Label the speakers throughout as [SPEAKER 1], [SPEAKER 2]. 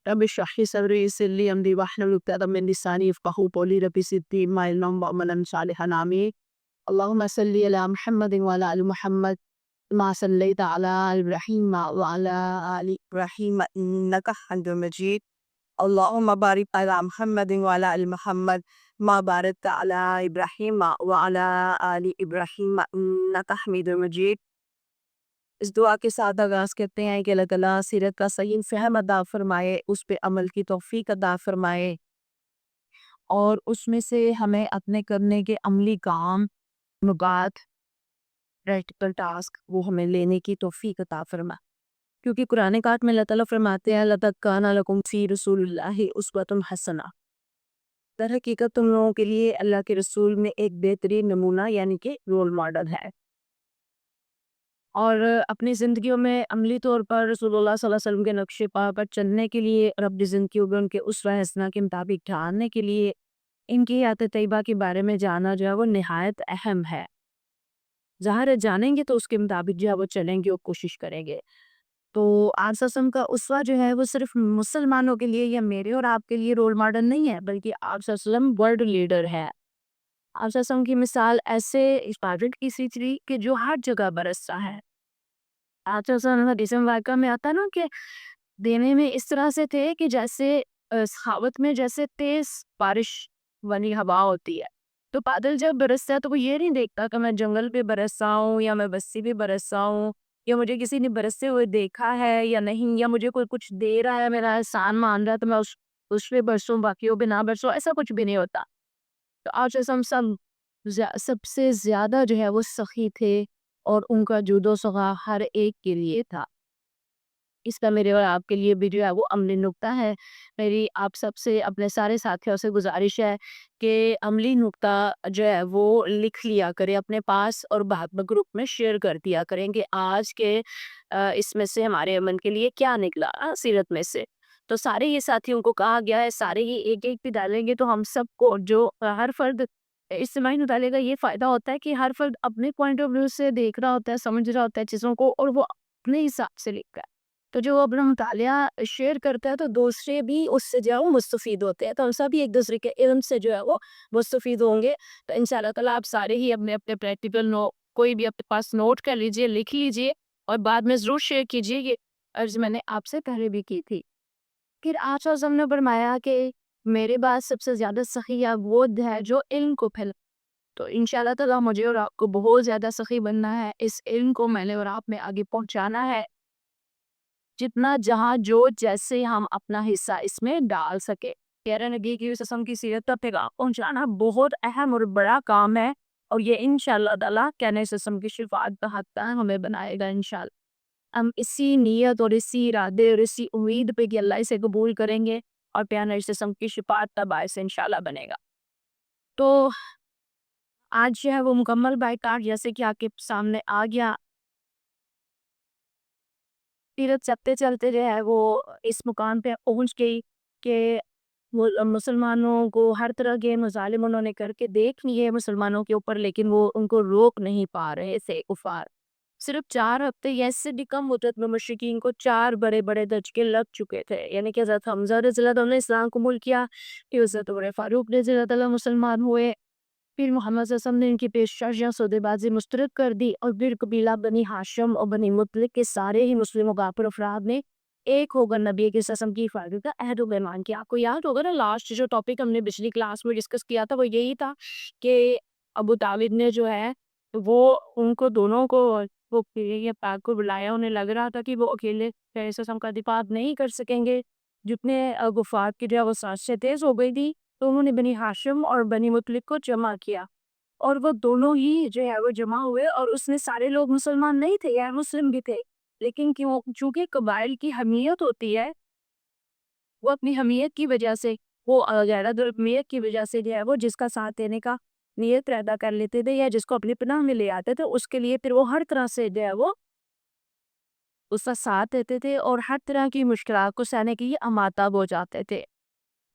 [SPEAKER 1] رب اشرح لي صدري ويسر لي أمري واحلل عقدة من لساني يفقهوا قولي رب زدني علما وعملا صالحا آمين. اللهم صل على محمد وعلى آل محمد كما صليت على إبراهيم وعلى آل إبراهيم إنك حميد مجيد. اللهم بارك على محمد وعلى آل محمد ما باركت على إبراهيم وعلى آل إبراهيم إنك حميد مجيد. اس دعا کے ساتھ آغاز کرتے ہیں کہ اللہ تعالیٰ سیرت کا صحیح فہم عطا فرمائے، اس پہ عمل کی توفیق عطا فرمائے اور اس میں سے ہمیں اپنے کرنے کے عملی کام، نکات، پریکٹیکل ٹاسک وہ ہمیں لینے کی توفیق عطا فرمائے. کیونکہ قرآن پاک میں اللہ تعالیٰ فرماتے ہیں لَقَدْ كَانَ لَكُمْ فِي رَسُولِ اللَّهِ أُسْوَةٌ حَسَنَةٌ. در حقیقت تم لوگوں کے لیے اللہ کے رسول میں ایک بہترین نمونہ یعنی کہ رول ماڈل ہے. اور اپنی زندگیوں میں عملی طور پر رسول اللہ صلی اللہ علیہ وسلم کے نقش پا پر چلنے کے لیے اور اپنی زندگیوں میں ان کے اسوہ حسنہ کے مطابق ڈھالنے کے لیے ان کی حیات طیبہ کے بارے میں جانا جو ہے وہ نہایت اہم ہے. ظاہر ہے جانیں گے تو اس کے مطابق جو ہے وہ چلیں گے اور کوشش کریں گے. تو آپ صلی اللہ علیہ وسلم کا اسوہ جو ہے وہ صرف مسلمانوں کے لیے یا میرے اور آپ کے لیے رول ماڈل نہیں ہے، بلکہ آپ صلی اللہ علیہ وسلم ورلڈ لیڈر ہے. آپ صلی اللہ علیہ وسلم کی مثال ایسے اسپاجٹ کی سی تھی کہ جو ہر جگہ برستا ہے. آپ صلی اللہ علیہ وسلم حدیث مبارکہ میں آتا نا کہ دینے میں اس طرح سے تھے کہ جیسے سخاوت میں جیسے تیز بارش والی ہوا ہوتی ہے. تو بادل جب برستا ہے تو وہ یہ نہیں دیکھتا کہ میں جنگل پہ برسا ہوں یا میں بستی پہ برسا ہوں یا مجھے کسی نے برستے ہوئے دیکھا ہے یا نہیں، یا مجھے کوئی کچھ دے رہا ہے، میرا احسان مان رہا ہے تو میں اس پہ برسوں باقیوں پہ نہ برسوں، ایسا کچھ بھی نہیں ہوتا. تو آپ صلی اللہ علیہ وسلم سب سے زیادہ جو ہے وہ سخی تھے اور ان کا جود و سخا ہر ایک کے لیے تھا. اس کا میرے اور آپ کے لیے بھی جو ہے وہ عملی نکتہ ہے. میری آپ سب سے اپنے سارے ساتھیوں سے گزارش ہے کہ عملی نکتہ جو ہے وہ لکھ لیا کریں اپنے پاس اور بعد میں گروپ میں شیئر کر دیا کریں کہ آج کے اس میں سے ہمارے امن کے لیے کیا نکلا سیرت میں سے. تو سارے یہ ساتھیوں کو کہا گیا ہے، سارے ہی ایک ایک بھی ڈالیں گے تو ہم سب کو جو ہر فرد اجتماعی مطالعے کا یہ فائدہ ہوتا ہے کہ ہر فرد اپنے پوائنٹ آف ویو سے دیکھ رہا ہوتا ہے، سمجھ رہا ہوتا ہے چیزوں کو اور وہ اپنے حساب سے لکھتا ہے. تو جو اپنا مطالعہ شیئر کرتا ہے تو دوسرے بھی اس سے جو ہے وہ مستفید ہوتے ہیں. تو ہم سب ایک دوسرے کے علم سے جو ہے وہ مستفید ہوں گے. تو انشاءاللہ تعالیٰ آپ سارے ہی اپنے اپنے پریکٹیکل کوئی بھی اپنے پاس نوٹ کر لیجئے، لکھ لیجئے اور بعد میں ضرور شیئر کیجئے. یہ عرض میں نے آپ سے پہلے بھی کی تھی. پھر آج ہم نے فرمایا کہ میرے بعد سب سے زیادہ سخی وہ ہے جو علم کو پھیلا. تو انشاءاللہ تعالیٰ مجھے اور آپ کو بہت زیادہ سخی بننا ہے. اس علم کو میں نے اور آپ میں آگے پہنچانا ہے، جتنا جہاں جو جیسے ہم اپنا حصہ اس میں ڈال سکے. پیارے نبی کی قسم کی سیرت کا پیغام پہنچانا بہت اہم اور بڑا کام ہے، اور یہ انشاءاللہ تعالیٰ کہنے قسم کی شفاعت کا حق ہمیں بنائے گا. انشاءاللہ ہم اسی نیت اور اسی ارادے اور اسی امید پہ کہ اللہ اسے قبول کریں گے اور پیارے قسم کی شفاعت کا باعث انشاءاللہ بنے گا. تو آج جو ہے وہ مکمل بائیکاٹ جیسے کہ آپ کے سامنے آ گیا. سیرت چلتے چلتے جو ہے وہ اس مقام پہ پہنچ گئی کہ مسلمانوں کو ہر طرح کے مظالم انہوں نے کر کے دیکھ لیے مسلمانوں کے اوپر، لیکن وہ ان کو روک نہیں پا رہے تھے کفار. صرف 4 ہفتے یا اس سے بھی کم مدت میں مشرکین کو 4 بڑے بڑے دھچکے لگ چکے تھے. یعنی کہ حضرت حمزہ رضی اللہ عنہ نے اسلام قبول کیا، پھر حضرت عمر فاروق رضی اللہ عنہ مسلمان ہوئے، پھر محمد صلی اللہ علیہ وسلم نے ان کی پیشکش سودے بازی مسترد کر دی، اور پھر قبیلہ بنی ہاشم اور بنی مطلق کے سارے ہی مسلم غافر افراد نے ایک ہو کر نبی کی قسم کی حفاظت کا عہد و پیمان کیا. آپ کو یاد ہوگا نا لاسٹ جو ٹاپک ہم نے پچھلی کلاس میں ڈسکس کیا تھا وہ یہی تھا کہ ابو طالب نے جو ہے وہ ان کو دونوں کو وہ پاک کو بلایا. انہیں لگ رہا تھا کہ وہ اکیلے قسم کا دفاع نہیں کر سکیں گے، جتنے غفات کی جو ہے وہ سازشیں تیز ہو گئی تھی. تو انہوں نے بنی ہاشم اور بنی مطلق کو جمع کیا اور وہ دونوں ہی جو ہے وہ جمع ہوئے، اور اس میں سارے لوگ مسلمان نہیں تھے، غیر مسلم بھی تھے، لیکن چونکہ قبائل کی حمیت ہوتی ہے، وہ اپنی حمیت کی وجہ سے وہ غیرت اور حمیت کی وجہ سے جو ہے وہ جس کا ساتھ دینے کا نیت پیدا کر لیتے تھے یا جس کو اپنی پناہ میں لے آتے تھے، اس کے لیے پھر وہ ہر طرح سے جو ہے وہ اس کا ساتھ دیتے تھے اور ہر طرح کی مشکلات کو سہنے کے لیے امادہ ہو جاتے تھے.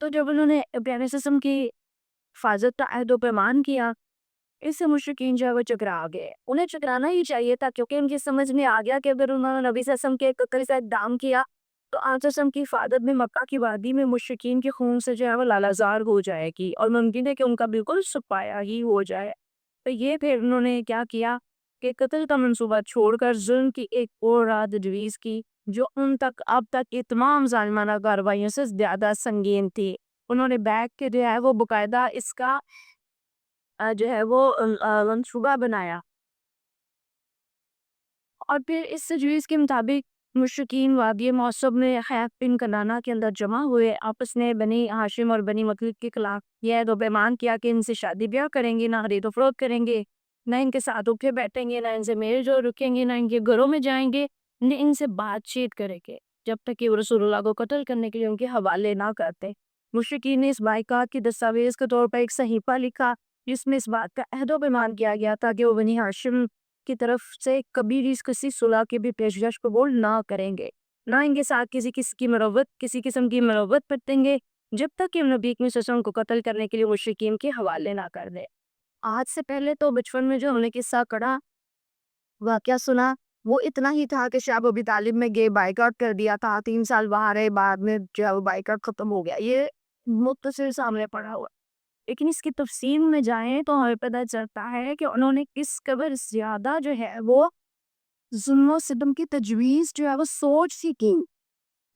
[SPEAKER 1] تو جب انہوں نے پیارے قسم کی حفاظت کا عہد و پیمان کیا، اس سے مشرکین جو ہے وہ چکرا گئے. انہیں چکرانا ہی چاہیے تھا، کیونکہ ان کی سمجھ میں آ گیا کہ اگر انہوں نے نبی صلی اللہ علیہ وسلم کے قتل سے اقدام کیا تو آنچسم کی حفاظت میں مکہ کی وادی میں مشرکین کے خون سے جو ہے وہ لالازار ہو جائے گی اور ممکن ہے کہ ان کا بالکل سپایا ہی ہو جائے۔ تو یہ پھر انہوں نے کیا کیا کہ قتل کا منصوبہ چھوڑ کر ظلم کی ایک اور راہ تجویز کی جو ان تک اب تک کی تمام ظالمانہ کارروائیوں سے زیادہ سنگین تھی۔ انہوں نے بیگ کے جو ہے وہ باقاعدہ اس کا جو ہے وہ منصوبہ بنایا اور پھر اس تجویز کے مطابق مشرکین وادی موصب میں خیف بن کنانا کے اندر جمع ہوئے، آپس نے بنی ہاشم اور بنی مطلب کے خلاف یہ عہد و پیمان کیا کہ ان سے شادی بیاہ کریں گے، نہ خرید و فروخت کریں گے، نہ ان کے ساتھ اٹھے بیٹھیں گے، نہ ان سے میل جول رکھیں گے، نہ ان کے گھروں میں جائیں گے، نہ ان سے بات چیت کریں گے جب تک کہ وہ رسول اللہ کو قتل کرنے کے لیے ان کے حوالے نہ کرتے۔ مشرکین نے اس بائیکاٹ کی دستاویز کے طور پر ایک صحیفہ لکھا جس میں اس بات کا عہد و پیمان کیا گیا تھا کہ وہ بنی ہاشم کی طرف سے کبھی بھی کسی صلح کی بھی پیشکش قبول نہ کریں گے، نہ ان کے ساتھ کسی قسم کی مروت پرتیں گے جب تک کہ نبی کریم صلی اللہ علیہ وسلم کو قتل کرنے کے لیے مشرکین کے حوالے نہ کر دے۔ آج سے پہلے تو بچپن میں جو ہم نے قصہ کڑا واقعہ سنا وہ اتنا ہی تھا کہ شاہ ابی طالب میں گئے بائیکاٹ کر دیا تھا، 3 سال باہر ہے، بعد میں جو ہے وہ بائیکاٹ ختم ہو گیا، یہ مختصر سامنے پڑا ہوا۔ لیکن اس کی تفصیل میں جائیں تو ہمیں پتہ چلتا ہے کہ انہوں نے کس قدر زیادہ جو ہے وہ ظلم و ستم کی تجویز جو ہے وہ سوچ سی کی،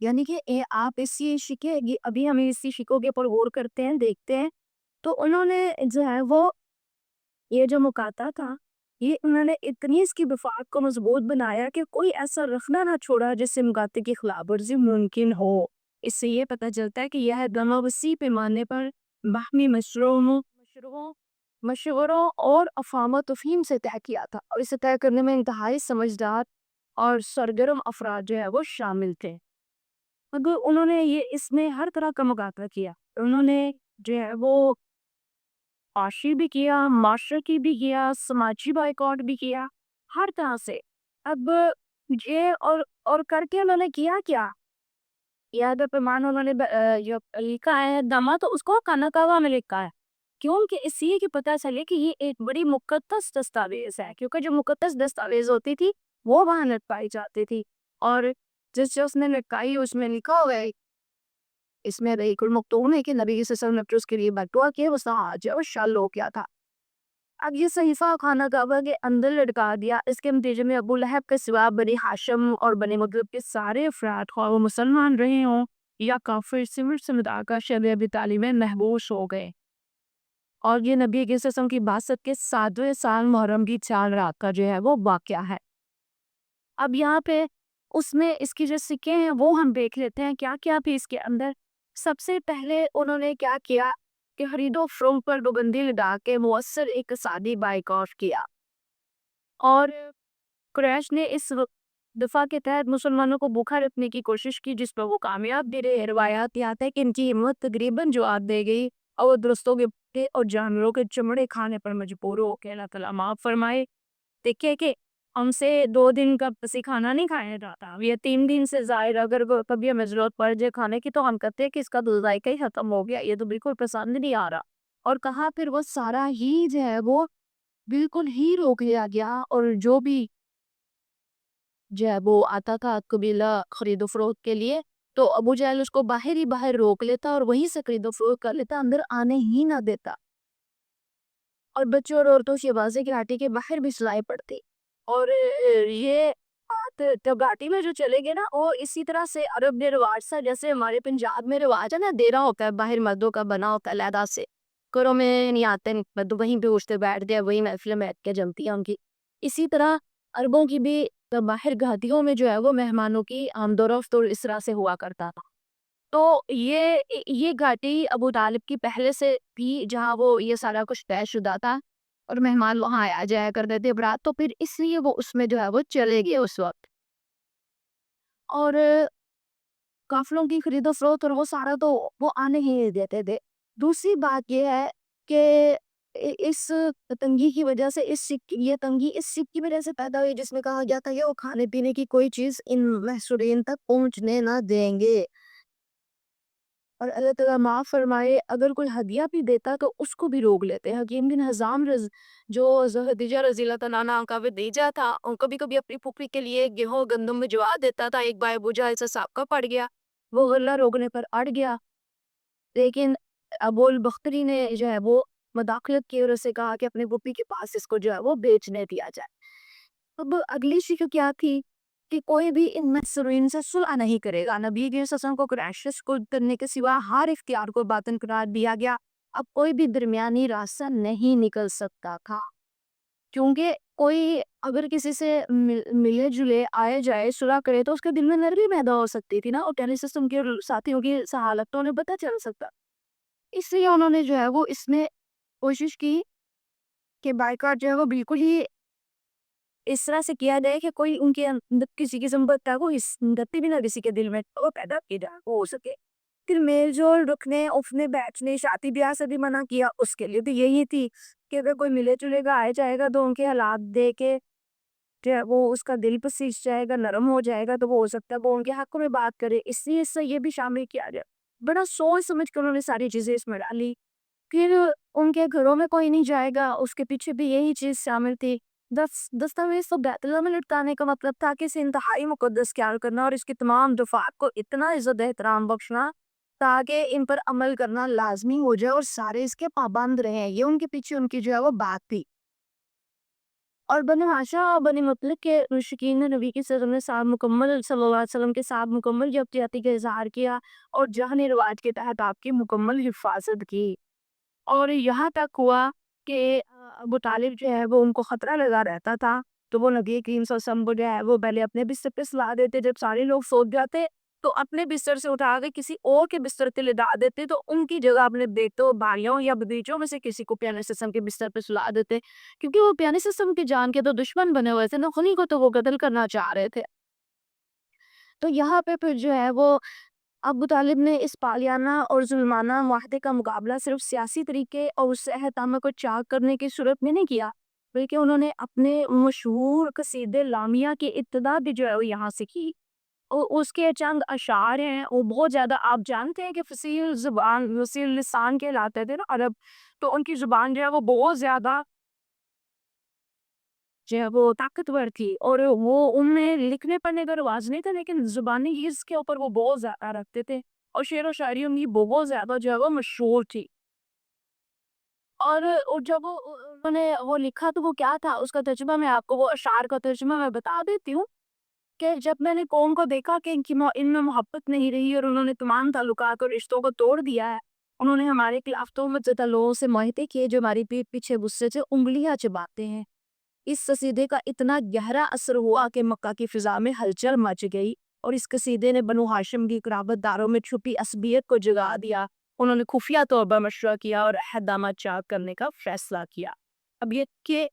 [SPEAKER 1] یعنی کہ آپ اسی شکے ابھی ہمیں اسی شکوں کے اوپر غور کرتے ہیں، دیکھتے ہیں تو انہوں نے جو ہے وہ یہ جو مقاطع تھا یہ انہوں نے اتنی اس کی وفاق کو مضبوط بنایا کہ کوئی ایسا رخنہ نہ چھوڑا جس سے مقاطع کی خلاف ورزی ممکن ہو۔ اس سے یہ پتہ چلتا ہے کہ یہ دونوں وسیع پیمانے پر باہمی مشوروں اور افہام و تفہیم سے طے کیا تھا اور اسے طے کرنے میں انتہائی سمجھدار اور سرگرم افراد جو ہے وہ شامل تھے۔ مگر انہوں نے اس میں ہر طرح کا مقاطع کیا، انہوں نے جو ہے وہ معاشی بھی کیا، معاشرتی بھی کیا، سماجی بائیکاٹ بھی کیا، ہر طرح سے۔ اب یہ اور کر کے انہوں نے کیا یاد پیمان انہوں نے جو لکھا ہے دما تو اس کو کاناکاوا میں لکھا ہے، کیونکہ اس لیے کہ پتہ چلے کہ یہ ایک بڑی مقدس دستاویز ہے، کیونکہ جو مقدس دستاویز ہوتی تھی وہ وہاں لٹکائی جاتی تھی اور جس اس نے لٹکائی اس میں لکھا ہوا ہے، اس میں رئیق المختوم ہے کہ نبی صلی اللہ علیہ وسلم نے اس کے لیے بدعا کی، وہ سہاج اور شال ہو گیا تھا۔ اب یہ صحیفہ خانہ کعبہ کے اندر لٹکا دیا، اس کے نتیجے میں ابو لہب کے سوا بنی ہاشم اور بنی مطلب کے سارے افراد خواہ وہ مسلمان رہے ہوں یا کافر سمٹ سمٹا کر شب ابی طالب میں محبوس ہو گئے، اور یہ نبی کے وسلم کی بعثت کے 7ویں سال محرم کی 4 رات کا جو ہے وہ واقعہ ہے۔ اب یہاں پہ اس میں اس کی جو سکے ہیں وہ ہم دیکھ لیتے ہیں کیا کیا بھی اس کے اندر۔ سب سے پہلے انہوں نے کیا کیا کہ خرید و فروخت پر پابندی لگا کے مؤثر اقتصادی بائیکاٹ کیا، اور قریش نے اس دفعہ کے تحت مسلمانوں کو بھوکا رکھنے کی کوشش کی جس پر وہ کامیاب بھی رہے۔ روایات یہ آتا ہے کہ ان کی ہمت تقریباً جواب دے گئی اور وہ درستوں کے پٹے اور جانوروں کے چمڑے کھانے پر مجبور ہو کے اللہ تعالیٰ معاف فرمائے۔ دیکھیں کہ ہم سے 2 دن کا پسی کھانا نہیں کھایا جاتا، یہ 3 دن سے ظاہر اگر کبھی ہمیں ضرورت پڑ جائے کھانے کی تو ہم کہتے ہیں کہ اس کا تو ذائقہ ہی ختم ہو گیا، یہ تو بالکل پسند نہیں آ رہا، اور کہا پھر وہ سارا ہی جو ہے وہ بالکل ہی روک لیا گیا، اور جو بھی جو ہے وہ آتا تھا قبیلہ خرید و فروخت کے لیے تو ابو جہل اس کو باہر ہی باہر روک لیتا اور وہیں سے خرید و فروخت کر لیتا، اندر آنے ہی نہ دیتا، اور بچوں اور عورتوں شہبازی کی گھاٹی کے باہر بھی سلائی پڑتی، اور یہ بات جب گھاٹی میں جو چلے گئے نا وہ اسی طرح سے عرب نے رواج سا، جیسے ہمارے پنجاب میں رواج ہے نا دیرا ہوتا ہے باہر مردوں کا بنا ہوتا ہے علیحدہ سے، کروں میں نہیں آتے مرد وہیں پہ اٹھتے بیٹھتے ہیں، وہیں محفلیں بیٹھ کے جمتی ہیں ان کی، اسی طرح عربوں کی بھی باہر گھاٹیوں میں جو ہے وہ مہمانوں کی آمد و رفت اور اس طرح سے ہوا کرتا تھا۔ تو یہ گھاٹی ابو طالب کی پہلے سے بھی جہاں وہ یہ سارا کچھ طے شدہ تھا اور مہمان وہاں آیا جایا کرتے تھے برات، تو پھر اس لیے وہ اس میں جو ہے وہ چلے گئے اس وقت، اور قافلوں کی خرید و فروخت اور وہ سارا تو وہ آنے ہی نہیں دیتے تھے۔ دوسری بات یہ ہے کہ اس تنگی کی وجہ سے یہ تنگی اس سکھ کی وجہ سے پیدا ہوئی جس میں کہا گیا تھا کہ وہ کھانے پینے کی کوئی چیز ان محصورین تک پہنچنے نہ دیں گے، اور اللہ تعالیٰ معاف فرمائے اگر کوئی ہدیہ بھی دیتا تو اس کو بھی روک لیتے ہیں۔ حکیم بن حزام جو خدیجہ رضی اللہ تعالیٰ عنہ کا بھتیجا تھا، اور کبھی کبھی اپنی پھوپھی کے لیے گیہوں گندم میں جوا دیتا تھا۔ ایک بار ابو جہل سے سابقہ پڑ گیا، وہ غلہ روکنے پر اڑ گیا، لیکن ابو البختری نے جو ہے وہ مداخلت کی اور اسے کہا کہ اپنے پھوپھی کے پاس اس کو جو ہے وہ بیچنے دیا جائے۔ اب اگلی شکل کیا تھی کہ کوئی بھی ان مصرین سے صلح نہیں کرے گا۔ نبی کے وسلم کو قریش کو کرنے کے سوا ہر اختیار کو باطن قرار دیا گیا۔ اب کوئی بھی درمیانی راستہ نہیں نکل سکتا تھا، کیونکہ کوئی اگر کسی سے ملے جلے آئے جائے صلح کرے تو اس کے دل میں نرمی پیدا ہو سکتی تھی نا، اور ٹیلی سسٹم کے ساتھیوں کی حالتوں نے پتہ چل سکتا۔ اس لیے انہوں نے جو ہے وہ اس میں کوشش کی کہ بائیکاٹ جو ہے وہ بالکل ہی اس طرح سے کیا جائے کہ کوئی ان کے اندر کسی قسم کا وہ ہمدردی بھی نہ کسی کے دل میں وہ پیدا کی جائے، وہ ہو سکے۔ پھر میل جول رکھنے اٹھنے بیٹھنے شادی بیاہ سے بھی منع کیا، اس کے لیے بھی یہی تھی کہ اگر کوئی ملے جلے گا آئے جائے گا تو ان کے حالات دے کے جو ہے وہ اس کا دل پسیج جائے گا، نرم ہو جائے گا، تو وہ ہو سکتا ہے وہ ان کے حق میں بات کرے، اس لیے اس سے یہ بھی شامل کیا جائے۔ بڑا سوچ سمجھ کر انہوں نے ساری چیزیں اس میں ڈالی۔ پھر ان کے گھروں میں کوئی نہیں جائے گا، اس کے پیچھے بھی یہی چیز شامل تھی۔ دستاویز تو بیت اللہ میں لٹکانے کا مطلب تھا کہ اسے انتہائی مقدس خیال کرنا اور اس کی تمام دفعات کو اتنا عزت احترام بخشنا تاکہ ان پر عمل کرنا لازمی ہو جائے اور سارے اس کے پابند رہیں۔ یہ ان کے پیچھے ان کی جو ہے وہ بات تھی۔ اور بنی ہاشم اور بنی مطلق کے مشرکین نے نبی کی صلی اللہ علیہ وسلم کے ساتھ مکمل یکجہتی کا اظہار کیا اور جہنی رواج کے تحت آپ کی مکمل حفاظت کی، اور یہاں تک ہوا کہ ابو طالب جو ہے وہ ان کو خطرہ لگا رہتا تھا تو وہ نبی کریم صلی اللہ علیہ وسلم کو جو ہے وہ پہلے اپنے بستر پہ سلا دیتے، جب سارے لوگ سو جاتے تو اپنے بستر سے اٹھا کے کسی اور کے بستر پہ لدا دیتے، تو ان کی جگہ اپنے بیٹوں بھائیوں یا بھتیجوں میں سے کسی کو پیارے سسم کے بستر پہ سلا دیتے، کیونکہ وہ پیارے سسم کے جان کے تو دشمن بنے ہوئے تھے نا، انہی کو تو وہ قتل کرنا چاہ رہے تھے۔ تو یہاں پہ پھر جو ہے وہ ابو طالب نے اس پالیانہ اور ظلمانہ معاہدے کا مقابلہ صرف سیاسی طریقے اور اس احتامہ کو چاک کرنے کی صورت میں نہیں کیا، بلکہ انہوں نے اپنے مشہور قصیدے لامیہ کی ابتدا بھی جو ہے وہ یہاں سے کی، اور اس کے چند اشعار ہیں وہ بہت زیادہ، آپ جانتے ہیں کہ فصیح زبان فصیح لسان کے لاتے تھے نا عرب، تو ان کی زبان جو ہے وہ بہت زیادہ جو ہے وہ طاقتور تھی، اور وہ ان میں لکھنے پڑھنے کا رواج نہیں تھا لیکن زبانی حفظ کے اوپر وہ بہت زیادہ رکھتے تھے، اور شعر و شاعری ان کی بہت زیادہ جو ہے وہ مشہور تھی۔ اور جب انہوں نے وہ لکھا تو وہ کیا تھا اس کا ترجمہ میں آپ کو، وہ اشعار کا ترجمہ میں بتا دیتی ہوں کہ جب میں نے قوم کو دیکھا کہ ان میں محبت نہیں رہی اور انہوں نے تمام تعلقات اور رشتوں کو توڑ دیا ہے، انہوں نے ہمارے خلاف تہمت زدہ لوگوں سے معاہدے کیے جو ہماری پیٹھ پیچھے غصے سے انگلیاں چباتے ہیں۔ اس قصیدے کا اتنا گہرا اثر ہوا کہ مکہ کی فضا میں ہلچل مچ گئی، اور اس قصیدے نے بنو ہاشم کی قرابت داروں میں چھپی عصبیت کو جگا دیا۔ انہوں نے خفیہ طور پر مشورہ کیا اور عہدامہ چاک کرنے کا فیصلہ کیا۔ اب یہ کہ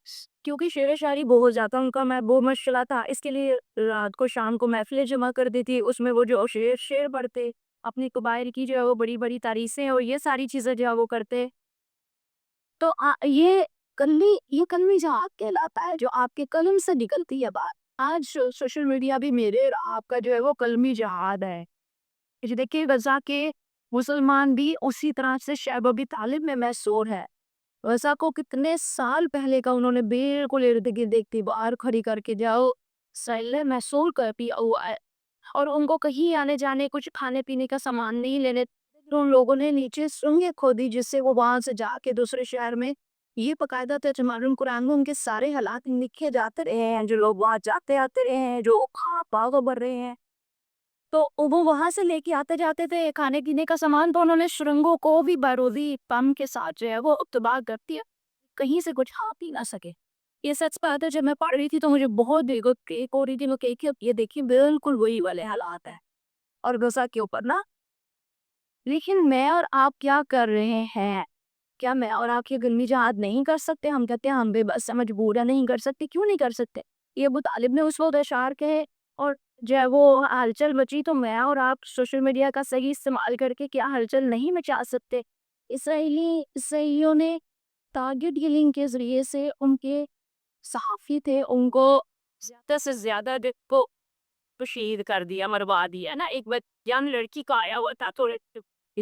[SPEAKER 1] کیونکہ شعر و شاعری بہت زیادہ ان کا محبوب مشغلہ تھا، اس کے لیے رات کو شام کو محفلیں جمع کر دی تھی، اس میں وہ جو شعر پڑھتے، اپنی قبائل کی جو ہے وہ بڑی بڑی تعریفیں اور یہ ساری چیزیں جو ہے وہ کرتے۔ تو یہ کلمی جہاد کہلاتا ہے، جو آپ کے قلم سے نکلتی ہے بات۔ آج سوشل میڈیا بھی میرے اور آپ کا جو ہے وہ کلمی جہاد ہے۔ یہ دیکھیں غزہ کے مسلمان بھی اسی طرح سے شعیب ابی طالب میں محصور ہے۔ غزہ کو کتنے سال پہلے کا انہوں نے بالکل ارد گرد ایک دیوار کھڑی کر کے جاؤ سیلے محصول کر پیا ہوا ہے، اور ان کو کہیں آنے جانے کچھ کھانے پینے کا سامان نہیں لینے، ان لوگوں نے نیچے سرنگیں کھودی جس سے وہ وہاں سے جا کے دوسرے شہر میں یہ باقاعدہ ترجمان قرآن میں ان کے سارے حالات لکھے جاتے رہے ہیں، جو لوگ وہاں جاتے آتے رہے ہیں، جو کھا پاگ بھر رہے ہیں، تو وہ وہاں سے لے کے آتے جاتے تھے کھانے پینے کا سامان، تو انہوں نے سرنگوں کو بھی بارودی پم کے ساتھ جو ہے وہ تباہ کر دیا، کہیں سے کچھ ہاتھ ہی نہ سکے۔ یہ سچ بات ہے، جب میں پڑھ رہی تھی تو مجھے بہت کیک ہو رہی تھی، وہ کیک یہ دیکھیں بالکل وہی والے حالات ہیں اور غزہ کے اوپر نا۔ لیکن میں اور آپ کیا کر رہے ہیں؟ کیا میں اور آپ یہ کلمی جہاد نہیں کر سکتے؟ ہم کہتے ہیں ہم بے بس مجبور ہیں، نہیں کر سکتے۔ کیوں نہیں کر سکتے؟ یہ ابو طالب نے اس وقت اشعار کہے اور جو ہے وہ ہلچل مچی، تو میں اور آپ سوشل میڈیا کا صحیح استعمال کر کے کیا ہلچل نہیں مچا سکتے؟ اسرائیلیوں نے ٹارگٹ کلنگ کے ذریعے سے ان کے صحافی تھے ان کو زیادہ سے زیادہ کو شہید کر دیا، مروا دیا نا۔ ایک ین لڑکی کا آیا ہوا تھا، تھوڑے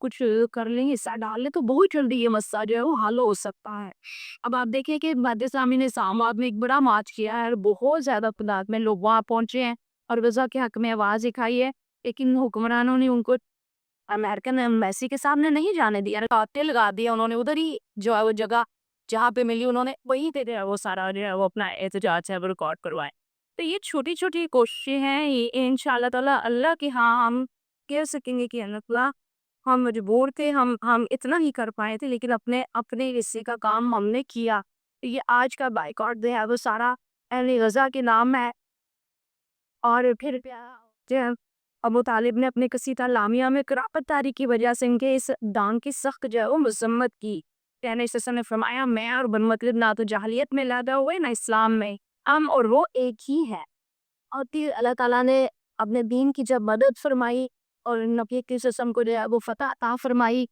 [SPEAKER 1] کچھ کر لیں، حصہ ڈال لیں تو بہت جلدی یہ مسئلہ جو ہے وہ حل ہو سکتا ہے۔ اب آپ دیکھیں کہ مہدی اسلامی نے اسلام آباد میں ایک بڑا مارچ کیا ہے اور بہت زیادہ تعداد میں لوگ وہاں پہنچے ہیں اور وضع کے حق میں آواز اٹھائی ہے، لیکن حکمرانوں نے ان کو امریکن ایمبیسی کے سامنے نہیں جانے دیا، تعطیل لگا دیا انہوں نے، ادھر ہی جو ہے وہ جگہ جہاں پہ ملی انہوں نے وہیں پہ جو ہے وہ سارا جو ہے وہ اپنا احتجاج ہے وہ ریکارڈ کروائے۔ تو یہ چھوٹی چھوٹی کوششیں ہیں، یہ انشاءاللہ تعالیٰ اللہ کے ہاں ہم کہہ سکیں گے کہ اللہ تعالیٰ ہم مجبور تھے، ہم اتنا ہی کر پائے تھے، لیکن اپنے حصے کا کام ہم نے کیا۔ یہ آج کا بائیکاٹ جو ہے وہ سارا اہل غزہ کے نام ہے۔ اور پھر جو ہے ابو طالب نے اپنے قصیدہ لامیہ میں قرابت داری کی وجہ سے ان کے اس دان کی سخت جو ہے وہ مذمت کی۔ یعنی سسن نے فرمایا میں اور بن مطلب نہ تو جاہلیت میں پیدا ہوئے نہ اسلام میں، ہم اور وہ ایک ہی ہے۔ اور پھر اللہ تعالیٰ نے اپنے دین کی جب مدد فرمائی اور نبی کی قسم کو جو ہے وہ فتح عطا فرمائی،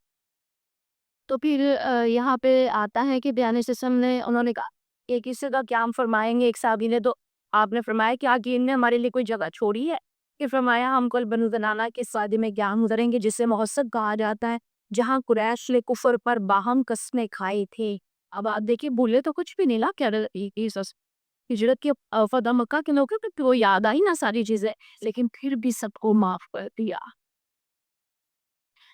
[SPEAKER 1] تو پھر یہاں پہ آتا ہے کہ بیان سسم نے انہوں نے کہا کہ کسی کا قیام فرمائیں گے، ایک صحابی نے، تو آپ نے فرمایا کہ آگے ان نے ہمارے لیے کوئی جگہ چھوڑی ہے؟ کہ فرمایا ہم کل بنو زنانہ کے وادی میں قیام گزاریں گے جسے محسب کہا جاتا ہے، جہاں قریش نے کفر پر باہم قسمیں کھائی تھی۔ اب آپ دیکھیے بھولے تو کچھ بھی نہیں لا کیا ہجرت کے فتح مکہ کے لوگوں کو وہ یاد آئی نا ساری چیزیں، لیکن پھر بھی سب کو معاف کر دیا۔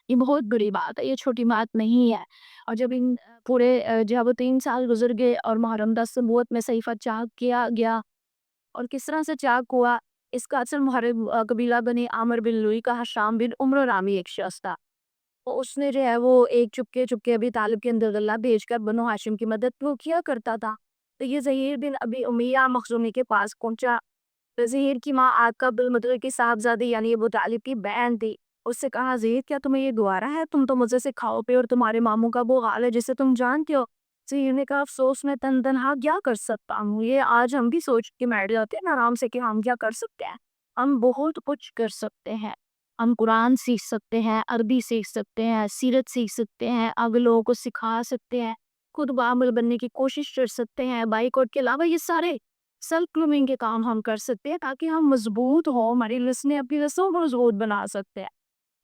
[SPEAKER 1] یہ بہت بڑی بات ہے، یہ چھوٹی بات نہیں ہے۔ اور جب ان پورے جب 3 سال گزر گئے اور محرم 10 نبوت میں صحیفہ چاک کیا گیا، اور کس طرح سے چاک ہوا، اس کا اصل محرم قبیلہ بنی عامر بن لوئی کا حشام بن عمر رامی ایک شخص تھا۔ تو اس نے جو ہے وہ ایک چپکے چپکے ابی طالب کے اندر غلہ بھیج کر بنو ہاشم کی مدد وہ کیا کرتا تھا۔ تو یہ ظہیر بن ابی امیہ مخزومی کے پاس پہنچا۔ ظہیر کی ماں آقا بالمطلب کی صاحبزادی یعنی ابو طالب کی بہن تھی۔ اس سے کہا ظہیر کیا تمہیں یہ گوارا ہے؟ تم تو مزے سے کھاؤ پے اور تمہارے ماموں کا وہ حال ہے جسے تم جانتے ہو۔ ظہیر نے کہا افسوس میں تن تنہا کیا کر سکتا ہوں، یہ آج ہم بھی سوچ کے بیٹھ جاتے ہیں آرام سے کہ ہم کیا کر سکتے ہیں۔ ہم بہت کچھ کر سکتے ہیں، ہم قرآن سیکھ سکتے ہیں، عربی سیکھ سکتے ہیں، سیرت سیکھ سکتے ہیں، اگلے لوگوں کو سکھا سکتے ہیں، خود بعمل بننے کی کوشش کر سکتے ہیں۔ بائک کے علاوہ یہ سارے سیلف گرومنگ کے کام ہم کر سکتے ہیں تاکہ ہم مضبوط ہوں، ہماری نسلیں اپنی نسلوں کو مضبوط بنا سکتے ہیں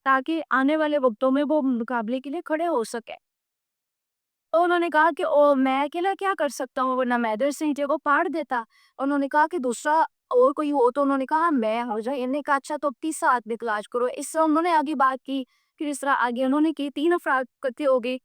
[SPEAKER 1] تاکہ آنے والے وقتوں میں وہ مقابلے کے لیے کھڑے ہو سکے۔ تو انہوں نے کہا کہ میں اکیلا کیا کر سکتا ہوں، ورنہ میں ادھر سے ہی کو پاڑ دیتا۔ انہوں نے کہا کہ دوسرا اور کوئی ہو، تو انہوں نے کہا میں ہو جائے۔ انہوں نے کہا اچھا تو 30 آدمی تلاش کرو۔ اس سے انہوں نے آگے بات کی، پھر اس طرح آگے انہوں نے کی 3 افراد اکٹھے ہو گئے،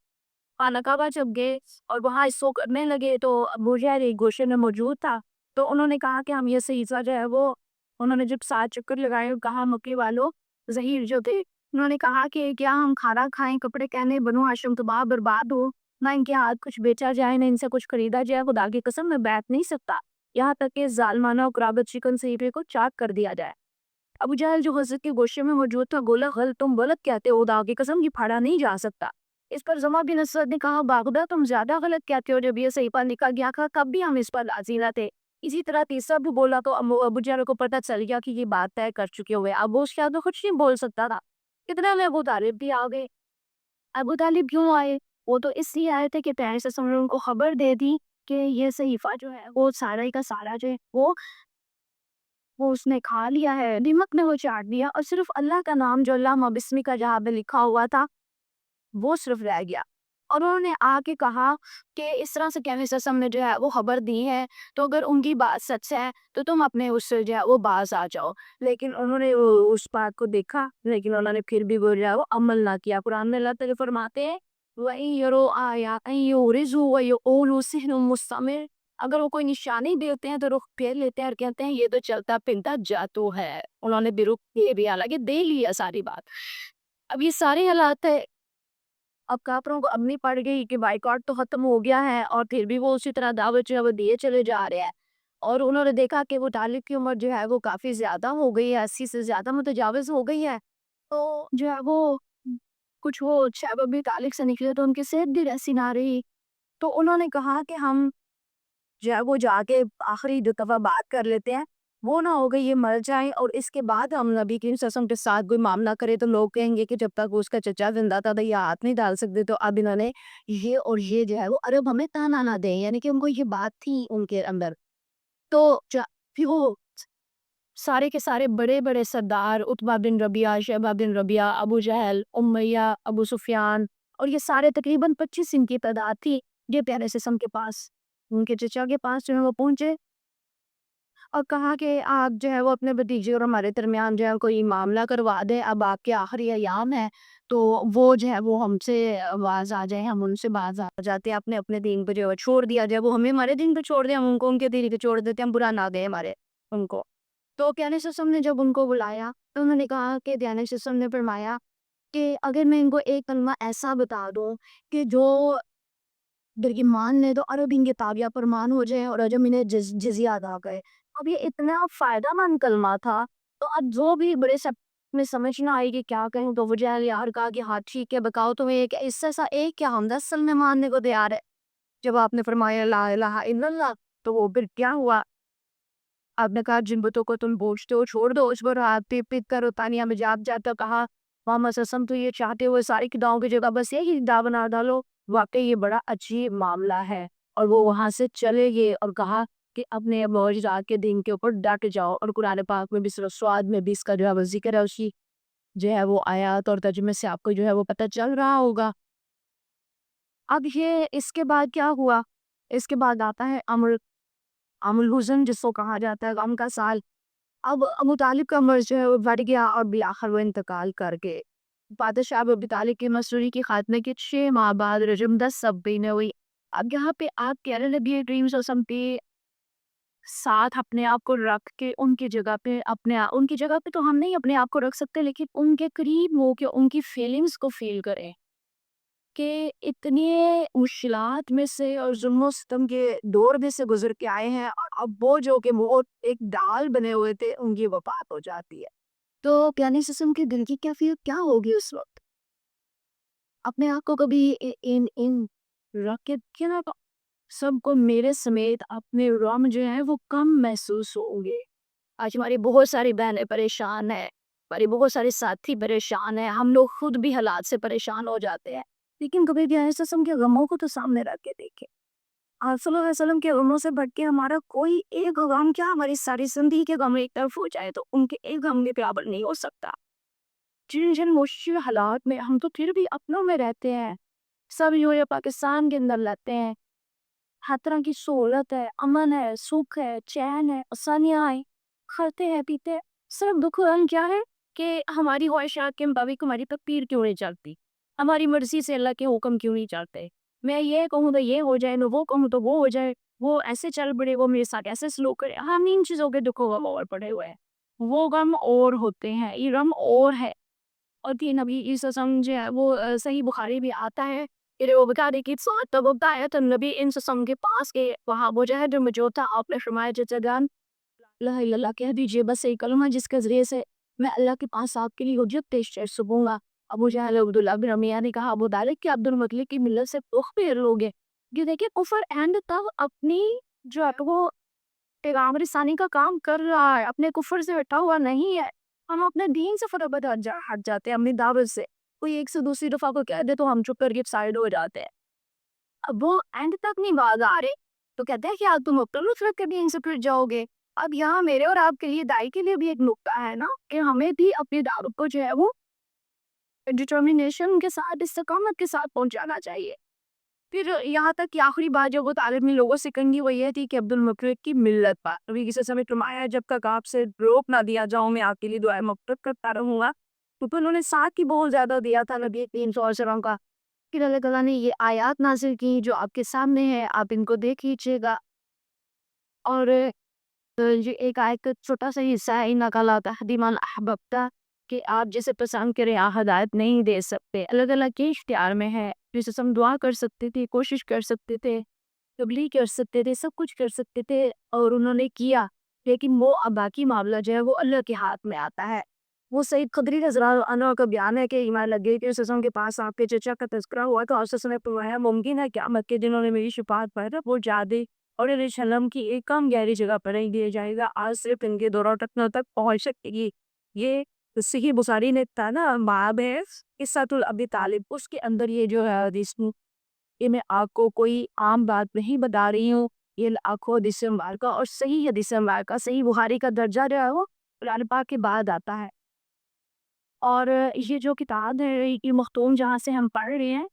[SPEAKER 1] خانہ کعبہ جب گئے اور وہاں سو کرنے لگے تو ابو جہل ایک گوشے میں موجود تھا۔ تو انہوں نے کہا کہ ہم یہ صحیفہ جو ہے وہ، انہوں نے جب 7 چکر لگائے اور کہا مکے والوں، ظہیر جو تھے انہوں نے کہا کہ کیا ہم کھانا کھائیں، کپڑے کہنے، بنو ہاشم تباہ برباد ہو، نہ ان کے ہاتھ کچھ بیچا جائے نہ ان سے کچھ خریدا جائے، خدا کی قسم میں بیٹھ نہیں سکتا یہاں تک کہ ظالمانہ اور قرابت شکن صحیفے کو چاک کر دیا جائے۔ ابو جہل جو حضرت کے گوشے میں موجود تھا بولا غلط، تم غلط کہتے ہو، خدا کی قسم یہ پھاڑا نہیں جا سکتا۔ اس پر زما بن اسود نے کہا باغدہ تم زیادہ غلط کہتے ہو، جب یہ صحیفہ نکل گیا تھا تب بھی ہم اس پر راضی نہ تھے۔ اسی طرح تیسرا بھی بولا تو ابو جہل کو پتہ چل گیا کہ یہ بات طے کر چکے ہوئے۔ اب وہ شاید کچھ نہیں بول سکتا تھا۔ کتنے میں ابو طالب بھی آ گئے۔ ابو طالب کیوں آئے؟ وہ تو اس لیے آئے تھے کہ پیغمبر صلی اللہ علیہ وسلم نے ان کو خبر دے دی کہ یہ صحیفہ جو ہے وہ سارا ہی کا سارا جو ہے وہ اس نے کھا لیا ہے، نمک نے وہ چاٹ دیا، اور صرف اللہ کا نام جو اللہ بسمی کا جہاں پہ لکھا ہوا تھا وہ صرف رہ گیا۔ اور انہوں نے آ کے کہا کہ اس طرح سے پیغمبر صلی اللہ علیہ وسلم نے جو ہے وہ خبر دی ہے، تو اگر ان کی بات سچ ہے تو تم اپنے اس سے جو ہے وہ باز آ جاؤ۔ لیکن انہوں نے اس بات کو دیکھا، لیکن انہوں نے پھر بھی وہ جو ہے وہ عمل نہ کیا۔ قرآن میں اللہ تعالیٰ فرماتے ہیں وَإِن يَرَوْا آيَاتٍ يُعْرِضُوا وَيَقُولُوا سِحْرٌ مُسْتَمِرٌ، اگر وہ کوئی نشانی دیتے ہیں تو رخ پھیر لیتے ہیں اور کہتے ہیں یہ تو چلتا پھرتا جادو ہے۔ انہوں نے بھی رخ یہ بھی حالانکہ دے لیا ساری بات۔ اب یہ سارے حالات ہے، اب کافروں کو اپنی پڑ گئی کہ بائیکاٹ تو ختم ہو گیا ہے، اور پھر بھی وہ اسی طرح دعوت جو ہے وہ دیے چلے جا رہے ہیں۔ اور انہوں نے دیکھا کہ وہ طالب کی عمر جو ہے وہ کافی زیادہ ہو گئی ہے، 80 سے زیادہ متجاوز ہو گئی ہے، تو جو ہے وہ کچھ وہ شعیب بھی طالب سے نکلے تو ان کی صحت بھی ایسی نہ رہی۔ تو انہوں نے کہا کہ ہم جو ہے وہ جا کے آخری دفعہ بات کر لیتے ہیں، وہ نہ ہو گئی یہ مر جائیں اور اس کے بعد ہم نبی کریم صلی اللہ علیہ وسلم کے ساتھ کوئی معاملہ کرے تو لوگ کہیں گے کہ جب تک اس کا چچا زندہ تھا تو یہ ہاتھ نہیں ڈال سکتے۔ تو اب انہوں نے یہ اور یہ جو ہے وہ عرب ہمیں تانا نہ دیں، یعنی کہ ان کو یہ بات تھی ان کے اندر۔ تو پھر وہ سارے کے سارے بڑے بڑے سردار، عتبہ بن ربیعہ، شیبہ بن ربیعہ، ابو جہل، امیہ، ابو سفیان، اور یہ سارے تقریباً 25 ان کی تعداد تھی، یہ پیارے سسم کے پاس، ان کے چچا کے پاس جو ہے وہ پہنچے اور کہا کہ آپ جو ہے وہ اپنے بھتیجے اور ہمارے درمیان جو ہے کوئی معاملہ کروا دیں، اب آپ کے آخری ایام ہے تو وہ جو ہے وہ ہم سے باز آ جائیں، ہم ان سے باز آ جاتے ہیں، اپنے اپنے دین پہ جو ہے چھوڑ دیا جائے، وہ ہمیں ہمارے دین پہ چھوڑ دیں، ہم ان کو ان کے دین پہ چھوڑ دیتے ہیں، ہم برا نہ دیں ہمارے ان کو۔ تو پیارے سسم نے جب ان کو بلایا تو انہوں نے کہا کہ پیارے سسم نے فرمایا کہ اگر میں ان کو ایک کلمہ ایسا بتا دوں کہ جو اگر یہ مان لے تو عرب ان کے تابعہ فرمان ہو جائے اور عجم انہیں جزیہ ادا کرے۔ اب یہ اتنا فائدہ مند کلمہ تھا تو اب جو بھی بڑے سب میں سمجھ نہ آئی کہ کیا کہیں، تو وہ جہل یار کہا کہ ہاں ٹھیک ہے، بتاؤ تمہیں ایک اس سے ایسا ایک کیا ہم 10 سال میں ماننے کو تیار ہے۔ جب آپ نے فرمایا لا الہ الا اللہ تو وہ پھر کیا ہوا؟ آپ نے کہا جن بتوں کو تم پوچھتے ہو چھوڑ دو، اس پر آپ پیٹ پیٹ کر روتانیہ میں جاپ جاتا کہا محمد سسم تو یہ چاہتے ہوئے ساری کتابوں کی جگہ بس یہی دا بنا ڈالو، واقعی یہ بڑا عجیب معاملہ ہے۔ اور وہ وہاں سے چلے گئے اور کہا کہ اپنے معجزات کے دین کے اوپر ڈٹ جاؤ، اور قرآن پاک میں بھی سورہ سعد میں بھی اس کا جو ہے وہ ذکر ہے، اسی جو ہے وہ آیات اور ترجمے سے آپ کو جو ہے وہ پتہ چل رہا ہوگا۔ اب یہ اس کے بعد کیا ہوا؟ اس کے بعد آتا ہے عام الحزن، جس کو کہا جاتا ہے غم کا سال۔ اب ابو طالب کا مرض جو ہے وہ بڑھ گیا اور بالآخر وہ انتقال کر گئے۔ بادشاہ ابو طالب کی مسروری کے خاتمے کے 6 ماہ بعد رجب 10 سبی میں ہوئی۔ اب یہاں پہ آپ کہہ رہے نبی کریم صلی اللہ علیہ وسلم پہ ساتھ اپنے آپ کو رکھ کے ان کی جگہ پہ ان کی جگہ پہ تو ہم نہیں اپنے آپ کو رکھ سکتے، لیکن ان کے قریب ہو کے ان کی فیلنگز کو فیل کریں کہ اتنے مشکلات میں سے اور ظلم و ستم کے دور میں سے گزر کے آئے ہیں، اور اب وہ جو کہ وہ ایک ڈال بنے ہوئے تھے ان کی وفات ہو جاتی ہے، تو پیارے سسم کے دل کی کیفیت کیا ہوگی اس وقت؟ اپنے آپ کو کبھی ان رکھ کے دیکھیں نا، تو سب کو میرے سمیت اپنے غم جو ہے وہ کم محسوس ہوں گے۔ آج ہماری بہت ساری بہنیں پریشان ہیں، ہماری بہت سارے ساتھی پریشان ہیں، ہم لوگ خود بھی حالات سے پریشان ہو جاتے ہیں، لیکن کبھی بھی ایسے قسم کے غموں کو تو سامنے رکھ کے دیکھیں۔ آپ صلی اللہ علیہ وسلم کے غموں سے بڑھ کے ہمارا کوئی ایک غم کیا، ہماری ساری زندگی کے غم ایک طرف ہو جائے تو ان کے ایک غم کے برابر نہیں ہو سکتا۔ جن جن مشکل حالات میں ہم تو پھر بھی اپنوں میں رہتے ہیں، سب جو ہے پاکستان کے اندر رہتے ہیں، ہر طرح کی سہولت ہے، امن ہے، سکھ ہے، چین ہے، آسانیاں ہیں، کھاتے ہیں پیتے ہیں، صرف دکھ غم کیا ہے کہ ہماری خواہشات کے مطابق ہماری تقدیر کیوں نہیں چلتی، ہماری مرضی سے اللہ کے حکم کیوں نہیں چلتے، میں یہ کہوں تو یہ ہو جائے، میں وہ کہوں تو وہ ہو جائے، وہ ایسے چل پڑے، وہ میرے ساتھ ایسے سلوک کرے، ہم ان چیزوں کے دکھ و غم اور پڑے ہوئے ہیں، وہ غم اور ہوتے ہیں، یہ غم اور ہے۔ اور کہ نبی عیسی جو ہے وہ صحیح بخاری بھی آتا ہے کہ وہ بتا دے کہ ساتھ تب ہوتا ہے تو نبی ان سسم کے پاس کے وہاں وہ جو ہے جو مجھے تھا، آپ نے فرمایا چچا جان لا الہ الا اللہ کہہ دیجئے، بس ایک کلمہ جس کے ذریعے سے میں اللہ کے پاس آپ کے لیے حجت پیش کر سکوں گا۔ ابو جہل عبداللہ بن رمیہ نے کہا ابو طالب کہ عبد المطلب کی ملت سے رخ پھیر لوگے؟ یہ دیکھیں کفر اینڈ تک اپنی جو ہے وہ پیغام رسانی کا کام کر رہا ہے، اپنے کفر سے ہٹا ہوا نہیں ہے۔ ہم اپنے دین سے فٹافٹ ہٹ جاتے ہیں، اپنی دعوت سے کوئی ایک سے دوسری دفعہ کو کہہ دے تو ہم چپ کر کے سائڈ ہو جاتے ہیں۔ اب وہ اینڈ تک نہیں باز آ رہے تو کہتے ہیں کہ آپ تم مختلف رکھ کے دین سے پھر جاؤ گے۔ اب یہاں میرے اور آپ کے لیے دائی کے لیے بھی ایک نقطہ ہے نا کہ ہمیں بھی اپنی دعوت کو جو ہے وہ ڈٹرمنیشن کے ساتھ، استقامت کے ساتھ پہنچانا چاہیے۔ پھر یہاں تک کہ آخری بات جو وہ طالب نے لوگوں سے کہی وہ یہ تھی کہ عبد المطلب کی ملت پر ابھی کسی سمے فرمایا جب تک آپ سے روک نہ دیا جاؤں میں آپ کے لیے دعائیں مغفرت کرتا رہوں گا۔ تو پھر انہوں نے ساتھ ہی بہت زیادہ دیا تھا نبی کریم صلی اللہ علیہ وسلم کا۔ پھر اللہ تعالیٰ نے یہ آیات نازل کی جو آپ کے سامنے ہے، آپ ان کو دیکھ لیجیے گا۔ اور یہ ایک آیت کا چھوٹا سا حصہ ہے اِنَّکَ لَا تَهْدِی مَنْ أَحْبَبْتَ کہ آپ جسے پسند کریں آپ ہدایت نہیں دے سکتے، اللہ تعالیٰ کے اختیار میں ہے۔ جسے ہم دعا کر سکتے تھے، کوشش کر سکتے تھے، تبلیغ کر سکتے تھے، سب کچھ کر سکتے تھے اور انہوں نے کیا، لیکن وہ باقی معاملہ جو ہے وہ اللہ کے ہاتھ میں آتا ہے۔ وہ سعید خدری رضی اللہ عنہ کا بیان ہے کہ ایمان لگے کہ سسم کے پاس آپ کے چچا کا تذکرہ ہوا تو اس نے فرمایا ممکن ہے قیامت کے دنوں نے میری شفاعت پر وہ جادے اور علیہ السلام کی ایک کم گہری جگہ پر نہیں دیا جائے گا، آج صرف ان کے دوروں تک پہنچ سکے گی۔ یہ صحیح بخاری نے تھا نا باب ہے قصۃ الابی طالب، اس کے اندر یہ جو ہے حدیث یہ میں آپ کو کوئی عام بات نہیں بتا رہی ہوں، یہ لاکھوں حدیث مبارکہ اور صحیح حدیث مبارکہ صحیح بخاری کا درجہ جو ہے وہ قرآن پاک کے بعد آتا ہے۔ اور یہ جو کتاب ہے یہ مختوم جہاں سے ہم پڑھ رہے ہیں،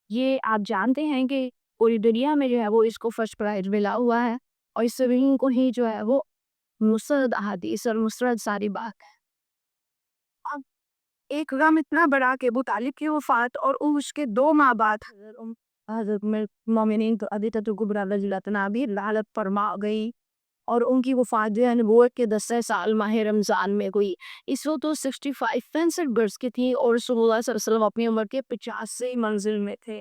[SPEAKER 1] یہ آپ جانتے ہیں کہ پوری دنیا میں جو ہے وہ اس کو فرسٹ پرائز ملا ہوا ہے، اور اس زمین کو ہی جو ہے وہ مستند احادیث اور مستند ساری بات ہے۔ اب ایک غم اتنا بڑا کہ ابو طالب کی وفات اور اس کے 2 ماہ بعد حضرت مومنین حدیثہ کبریٰ رضی اللہ عنہا بھی لعنت فرما گئی، اور ان کی وفات جو ہے نبوت کے 10 سال ماہ رمضان میں ہوئی۔ اس وقت وہ 65 برس کی تھی، اور رسول اللہ صلی اللہ علیہ وسلم اپنی عمر کے 85 منزل میں تھے۔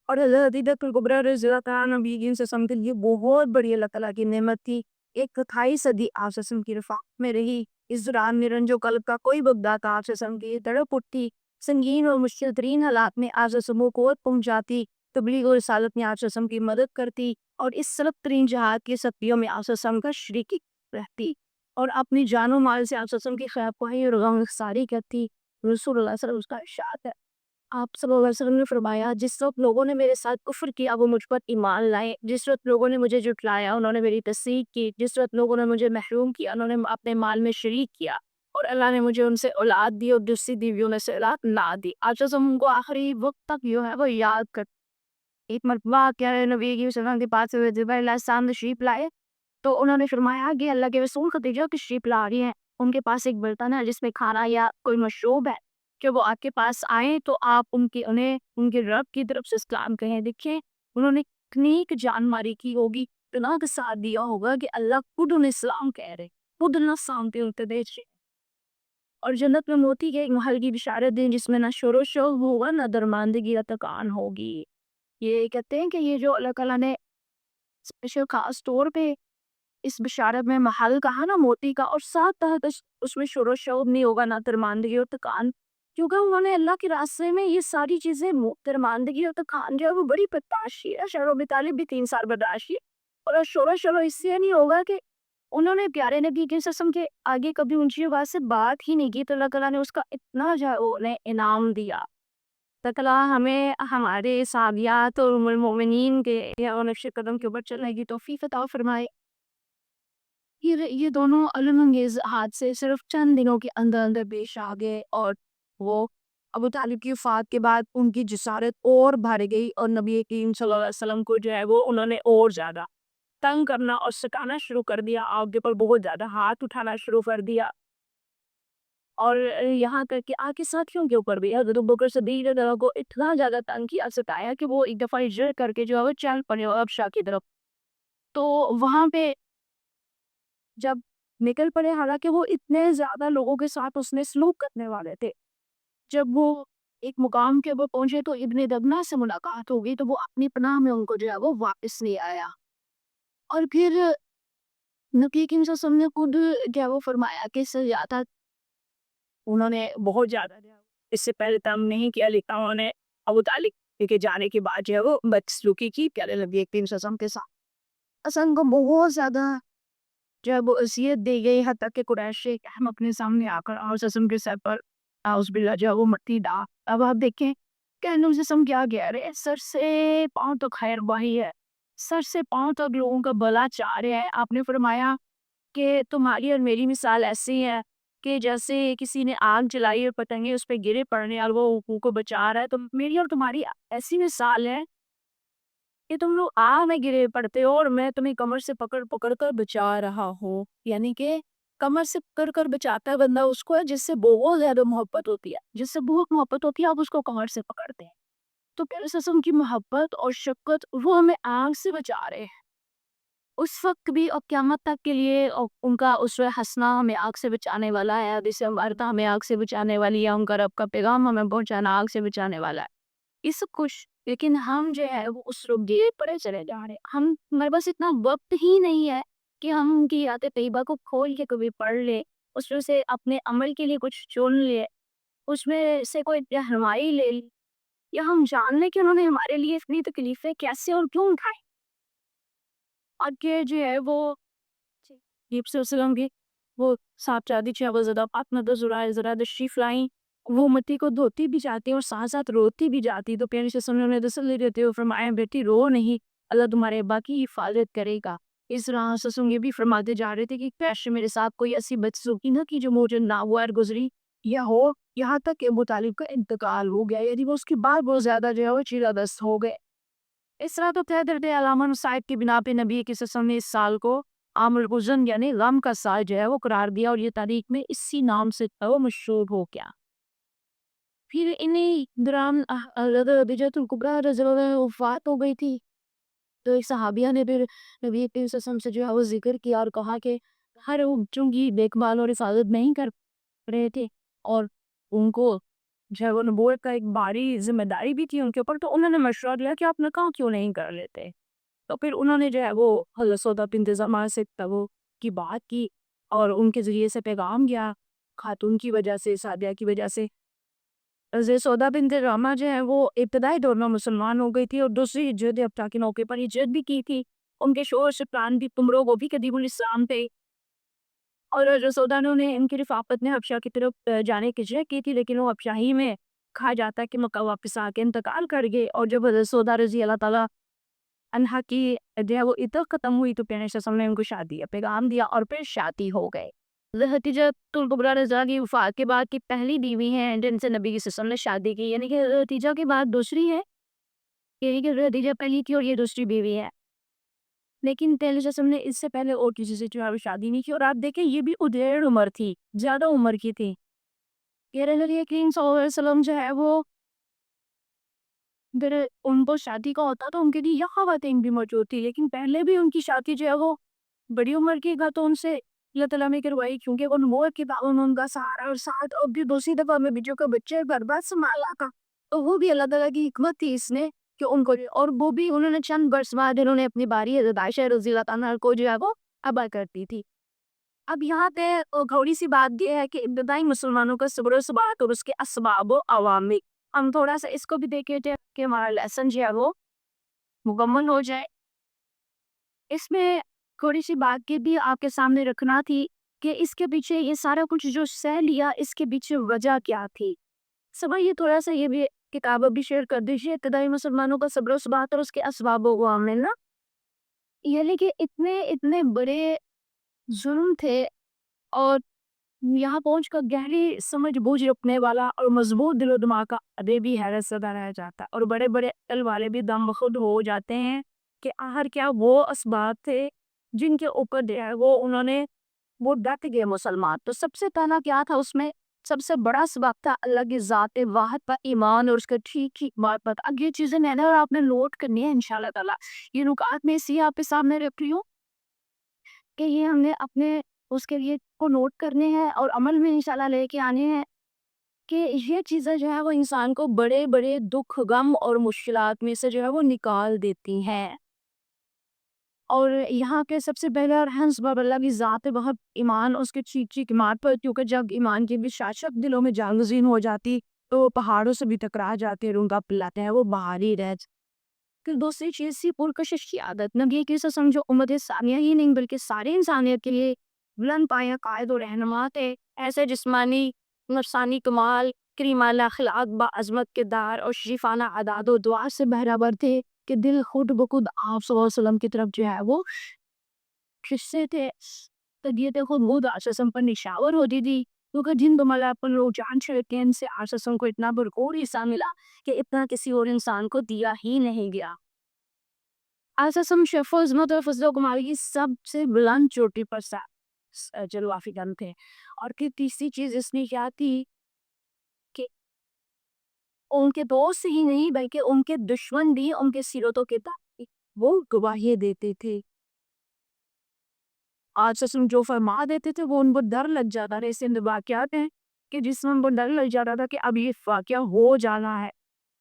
[SPEAKER 1] اور حضرت حدیثہ کبریٰ رضی اللہ عنہا نبی کی سے سمجھ یہ بہت بڑی اللہ تعالیٰ کی نعمت تھی۔ 1 صدی آپ صلی اللہ علیہ وسلم کی رفاقت میں رہی۔ اس دوران نرنج و قلب کا کوئی بغداد آپ صلی اللہ علیہ وسلم کی تڑپ اٹھتی، سنگین اور مشکل ترین حالات میں آپ صلی اللہ علیہ وسلم کو قوت پہنچاتی، تبلیغ و رسالت میں آپ صلی اللہ علیہ وسلم کی مدد کرتی، اور اس سلب ترین جہاد کی سختیوں میں آپ صلی اللہ علیہ وسلم کا شریک رہتی، اور اپنی جان و مال سے آپ صلی اللہ علیہ وسلم کی خیر خواہی اور غم گساری کرتی۔ رسول اللہ صلی اللہ علیہ وسلم اس کا ارشاد ہے، آپ صلی اللہ علیہ وسلم نے فرمایا، جس وقت لوگوں نے میرے ساتھ کفر کیا وہ مجھ پر ایمان لائے، جس وقت لوگوں نے مجھے جھٹلایا انہوں نے میری تصدیق کی، جس وقت لوگوں نے مجھے محروم کیا انہوں نے اپنے مال میں شریک کیا، اور اللہ نے مجھے ان سے اولاد دی اور دوسری بیویوں نے سے اولاد نہ دی۔ آج ہم ان کو آخری وقت تک جو ہے وہ یاد کر۔ ایک مرتبہ کیا نبی کی صلی اللہ علیہ وسلم کے پاس جبرائیل علیہ السلام تشریف لائے، تو انہوں نے فرمایا کہ اللہ کے رسول خدیجہ تشریف لا رہی ہیں، ان کے پاس ایک برتن ہے جس میں کھانا یا کوئی مشروب ہے، کہ وہ آپ کے پاس آئیں تو آپ انہیں ان کے رب کی طرف سے اسلام کہیں۔ دیکھیں انہوں نے اتنی جان ماری کی ہوگی، اتنا کا ساتھ دیا ہوگا کہ اللہ خود انہیں اسلام کہہ رہے، خود اللہ سامتے ہوتے دیکھ رہے، اور جنت میں موتی کے ایک محل کی بشارت دیں جس میں نہ شور و شوق ہوگا نہ درماندگی یا تکان ہوگی۔ یہ کہتے ہیں کہ یہ جو اللہ تعالیٰ نے اسپیشل خاص طور پہ اس بشارت میں محل کہا نا موتی کا، اور ساتھ تحت اس میں شور و شوق نہیں ہوگا نہ درماندگی اور تکان، کیونکہ انہوں نے اللہ کے راستے میں یہ ساری چیزیں درماندگی اور تکان جو ہے وہ بڑی برداشت ہے۔ شہر ابو طالب بھی 3 سال برداشت، اور شور و شور اس سے نہیں ہوگا کہ انہوں نے پیارے نبی کے قسم کے آگے کبھی اونچی آواز سے بات ہی نہیں کی، تو اللہ تعالیٰ نے اس کا اتنا جو ہے انہیں انعام دیا۔ اللہ تعالیٰ ہمیں ہمارے صحابیات اور ام المومنین کے نقش قدم کے اوپر چلنے کی توفیق عطا فرمائے۔ یہ دونوں علم انگیز حادثے صرف چند دنوں کے اندر اندر پیش آ گئے، اور وہ ابو طالب کی وفات کے بعد ان کی جسارت اور بڑھ گئی، اور نبی کریم صلی اللہ علیہ وسلم کو جو ہے وہ انہوں نے اور زیادہ تنگ کرنا اور سکانا شروع کر دیا، آپ کے پر بہت زیادہ ہاتھ اٹھانا شروع کر دیا، اور یہاں تک کہ آگے ساتھیوں کے اوپر بھی حضرت ابوبکر صدیق رضی اللہ عنہ کو اتنا زیادہ تنگ کیا ستایا کہ وہ ایک دفعہ ہجرت کر کے جو ہے وہ چل پڑے حبشہ کی طرف۔ تو وہاں پہ جب نکل پڑے، حالانکہ وہ اتنے زیادہ لوگوں کے ساتھ اس نے سلوک کرنے والے تھے، جب وہ ایک مقام کے اوپر پہنچے تو ابن دبنا سے ملاقات ہو گئی، تو وہ اپنی پناہ میں ان کو جو ہے وہ واپس نہیں آیا، اور پھر نبی کریم صلی اللہ علیہ وسلم نے خود جو ہے وہ فرمایا کہ زیادہ انہوں نے بہت زیادہ اس سے پہلے تم نہیں کیا، لیکن انہوں نے ابو طالب کے جانے کے بعد جو ہے وہ بدسلوکی کی پیارے نبی کریم صلی اللہ علیہ وسلم کے ساتھ۔ اصل کو بہت زیادہ جو ہے وہ اذیت دی گئی، حتیٰ کہ قریش ہم اپنے سامنے آ کر اور وسلم کے سر پر اعوذ باللہ جو ہے وہ مٹی ڈال۔ اب آپ دیکھیں کہ نبی وسلم کیا کہہ رہے ہیں، سر سے پاؤں تک خیر باہی ہے، سر سے پاؤں تک لوگوں کا بلا چاہ رہے ہیں۔ آپ نے فرمایا کہ تمہاری اور میری مثال ایسی ہے کہ جیسے کسی نے آگ جلائی اور پتنگے اس پہ گرے پڑنے اور وہ کو بچا رہا ہے، تو میری اور تمہاری ایسی مثال ہے کہ تم لوگ آگ میں گرے پڑتے ہو اور میں تمہیں کمر سے پکڑ پکڑ کر بچا رہا ہوں۔ یعنی کہ کمر سے پکڑ کر بچاتا ہے بندہ اس کو ہے جس سے بہت زیادہ محبت ہوتی ہے، جس سے بہت محبت ہوتی ہے آپ اس کو کمر سے پکڑتے ہیں۔ تو پھر اس قسم کی محبت اور شفقت وہ ہمیں آگ سے بچا رہے ہیں اس وقت بھی، اور قیامت تک کے لیے ان کا اسوہ حسنہ ہمیں آگ سے بچانے والا ہے، حدیث مبارکہ ہمیں آگ سے بچانے والی ہے، ان کا رب کا پیغام ہمیں پہنچانا آگ سے بچانے والا ہے۔ اس خوش لیکن ہم جو ہے وہ اس رگیے پڑے چلے جا رہے ہیں، ہمارے پاس اتنا وقت ہی نہیں ہے کہ ہم ان کی یاد طیبہ کو کھول کے کبھی پڑھ لیں، اس میں سے اپنے عمل کے لیے کچھ چن لے، اس میں سے کوئی رہنمائی لے لی، یا ہم جان لیں کہ انہوں نے ہمارے لیے اتنی تکلیفیں کیسے اور کیوں اٹھائیں۔ اور کہ جو ہے وہ نبی صلی اللہ علیہ وسلم کی وہ صاحبزادی شہبازادہ فاطمہ زہرا تشریف لائیں، وہ مٹی کو دھوتی بھی جاتی اور ساتھ ساتھ روتی بھی جاتی، تو پیارے صلی اللہ علیہ وسلم نے تسلی دیتے ہوئے فرمایا بیٹی رو نہیں، اللہ تمہارے ابا کی حفاظت کرے گا۔ اس طرح سسم یہ بھی فرماتے جا رہے تھے کہ کیش میرے ساتھ کوئی ایسی بدسلوکی نہ کی جو مجھے ناگوار گزری یا ہو، یہاں تک کہ ابو طالب کا انتقال ہو گیا، یعنی وہ اس کے بعد بہت زیادہ جو ہے وہ چیرہ دست ہو گئے۔ اس طرح تو طے درد علامہ نصائب کی بنا پہ نبی کی سسم نے اس سال کو عام الحزن یعنی غم کا سال جو ہے وہ قرار دیا، اور یہ تاریخ میں اسی نام سے وہ مشہور ہو گیا۔ پھر انہی دوران حضرت خدیجہ الکبریٰ رضی اللہ عنہا وفات ہو گئی تھی، تو ایک صحابیہ نے پھر نبی کریم صلی اللہ علیہ وسلم سے جو ہے وہ ذکر کیا اور کہا کہ ہر بچوں کی دیکھ بھال اور حفاظت نہیں کر رہے تھے، اور ان کو جو ہے وہ نبوت کا ایک باری ذمہ داری بھی تھی ان کے اوپر، تو انہوں نے مشورہ دیا کہ آپ نکاح کیوں نہیں کر لیتے۔ تو پھر انہوں نے جو ہے وہ حضرت سودا بنت زمعہ سے وہ کی بات کی، اور ان کے ذریعے سے پیغام گیا خاتون کی وجہ سے، سعدیہ کی وجہ سے۔ حضرت سودا بنت زمعہ جو ہے وہ ابتدائی دور میں مسلمان ہو گئی تھی، اور دوسری ہجرت ابتہ کے موقع پر ہجرت بھی کی تھی۔ ان کے شوہر سفیان بھی تمرو وہ بھی قدیم الاسلام تھے، اور حضرت سودا نے ان کی رفاقت میں حبشہ کی طرف جانے کی ہجرت کی تھی، لیکن وہ حبشہ ہی میں کہا جاتا ہے کہ مکہ واپس آ کے انتقال کر گئے۔ اور جب حضرت سودا رضی اللہ تعالیٰ عنہا کی جو ہے وہ عدت ختم ہوئی تو پیغمبر صلی اللہ علیہ وسلم نے ان کو شادی کا پیغام دیا، اور پھر شادی ہو گئے۔ حضرت خدیجہ الکبریٰ رضی اللہ عنہا کی وفات کے بعد کی پہلی بیوی ہیں جن سے نبی صلی اللہ علیہ وسلم نے شادی کی، یعنی کہ حضرت خدیجہ کے بعد دوسری ہے، یعنی کہ حضرت خدیجہ پہلی تھی اور یہ دوسری بیوی ہے۔ لیکن پہلے جیسے ہم نے اس سے پہلے اور کسی سے جو ہے وہ شادی نہیں کی، اور آپ دیکھیں یہ بھی ادھیڑ عمر تھی، زیادہ عمر کی تھی۔ کہ نبی کریم صلی اللہ علیہ وسلم جو ہے وہ پھر ان کو شادی کا ہوتا تو ان کے لیے یہ خواتین بھی موجود تھی، لیکن پہلے بھی ان کی شادی جو ہے وہ بڑی عمر کی خاتون سے اللہ تعالیٰ نے کروائی، کیونکہ وہ نبوت کے باون ان کا سہارا اور ساتھ، اور بھی دوسری دفعہ میں بیچوں کا بچے برباد سنبھالا تھا، تو وہ بھی اللہ تعالیٰ کی حکمت تھی اس نے کہ ان کو، اور وہ بھی انہوں نے چند برس بعد انہوں نے اپنی باری حضرت عائشہ رضی اللہ عنہا کو جو ہے وہ عبا کرتی تھی۔ اب یہاں پہ تھوڑی سی بات یہ ہے کہ ابتدائی مسلمانوں کا صبر و ثبات اور اس کے اسباب و عوامل، ہم تھوڑا سا اس کو بھی دیکھے تھے کہ ہمارا لیسن جو ہے وہ مکمل ہو جائے۔ اس میں تھوڑی سی بات یہ بھی آپ کے سامنے رکھنا تھی کہ اس کے پیچھے یہ سارا کچھ جو سہ لیا اس کے پیچھے وجہ کیا تھی۔ سبا یہ تھوڑا سا یہ بھی کتاب بھی شیئر کر دیجیے، ابتدائی مسلمانوں کا صبر و ثبات اور اس کے اسباب و عوامل نا، یعنی کہ اتنے بڑے ظلم تھے، اور یہاں پہنچ کر گہری سمجھ بوجھ رکھنے والا اور مضبوط دل و دماغ کا ادے بھی حیرت زدہ رہ جاتا، اور بڑے بڑے عقل والے بھی دم بخود ہو جاتے ہیں کہ آخر کیا وہ اسباب تھے جن کے اوپر جو ہے وہ انہوں نے وہ ڈٹ گئے مسلمان۔ تو سب سے پہلا کیا تھا، اس میں سب سے بڑا سبب تھا اللہ کی ذات واحد پر ایمان اور اس کا ٹھیک معرفت۔ اب یہ چیزیں میں نے اور آپ نے نوٹ کرنی ہے انشاءاللہ تعالیٰ، یہ نکات میں اسی آپ کے سامنے رکھ رہی ہوں کہ یہ ہم نے اپنے اس کے لیے کو نوٹ کرنے ہیں اور عمل میں انشاءاللہ لے کے آنے ہیں، کہ یہ چیزیں جو ہے وہ انسان کو بڑے بڑے دکھ غم اور مشکلات میں سے جو ہے وہ نکال دیتی ہیں۔ اور یہاں کے سب سے پہلا اور اہم سبب اللہ کی ذات بہت ایمان اس کے ٹھیک پر، کیونکہ جب ایمان کی بھی شاشت دلوں میں جانگزین ہو جاتی تو وہ پہاڑوں سے بھی ٹکرا جاتے ہیں، ان کا پلاتے ہیں وہ باہر ہی رہ جاتے۔ پھر دوسری چیز تھی پرکشش کی عادت۔ نبی کی سمجھو امت ثانیہ ہی نہیں بلکہ سارے انسانیت کے لیے بلند پایہ قائد و رہنما تھے، ایسے جسمانی نفسانی کمال، کریمانہ اخلاق، با عظمت کردار اور شریفانہ عداد و دعا سے بہرہ تھے کہ دل خود بخود آپ صلی اللہ علیہ وسلم کی طرف جو ہے وہ کشتے تھے، طبیعت خود بود آساسم پر نشاور ہوتی تھی، کیونکہ جن دمالا پر لوگ جان چھڑکتے ہیں، ان سے آساسم کو اتنا بھرپور حصہ ملا کہ اتنا کسی اور انسان کو دیا ہی نہیں گیا۔ آساسم شرف و عظمت اور فضل و کمال کی سب سے بلند چوٹی پر جلوہ افکن تھے۔ اور پھر تیسری چیز اس نے کیا تھی کہ ان کے دوست ہی نہیں بلکہ ان کے دشمن بھی ان کے سیرتوں کے تحت وہ گواہی دیتے تھے۔ آج جو فرما دیتے تھے وہ ان کو ڈر لگ جاتا تھا۔ اس واقعات ہیں کہ جس میں ان کو ڈر لگ جاتا تھا کہ اب یہ واقعہ ہو جانا ہے،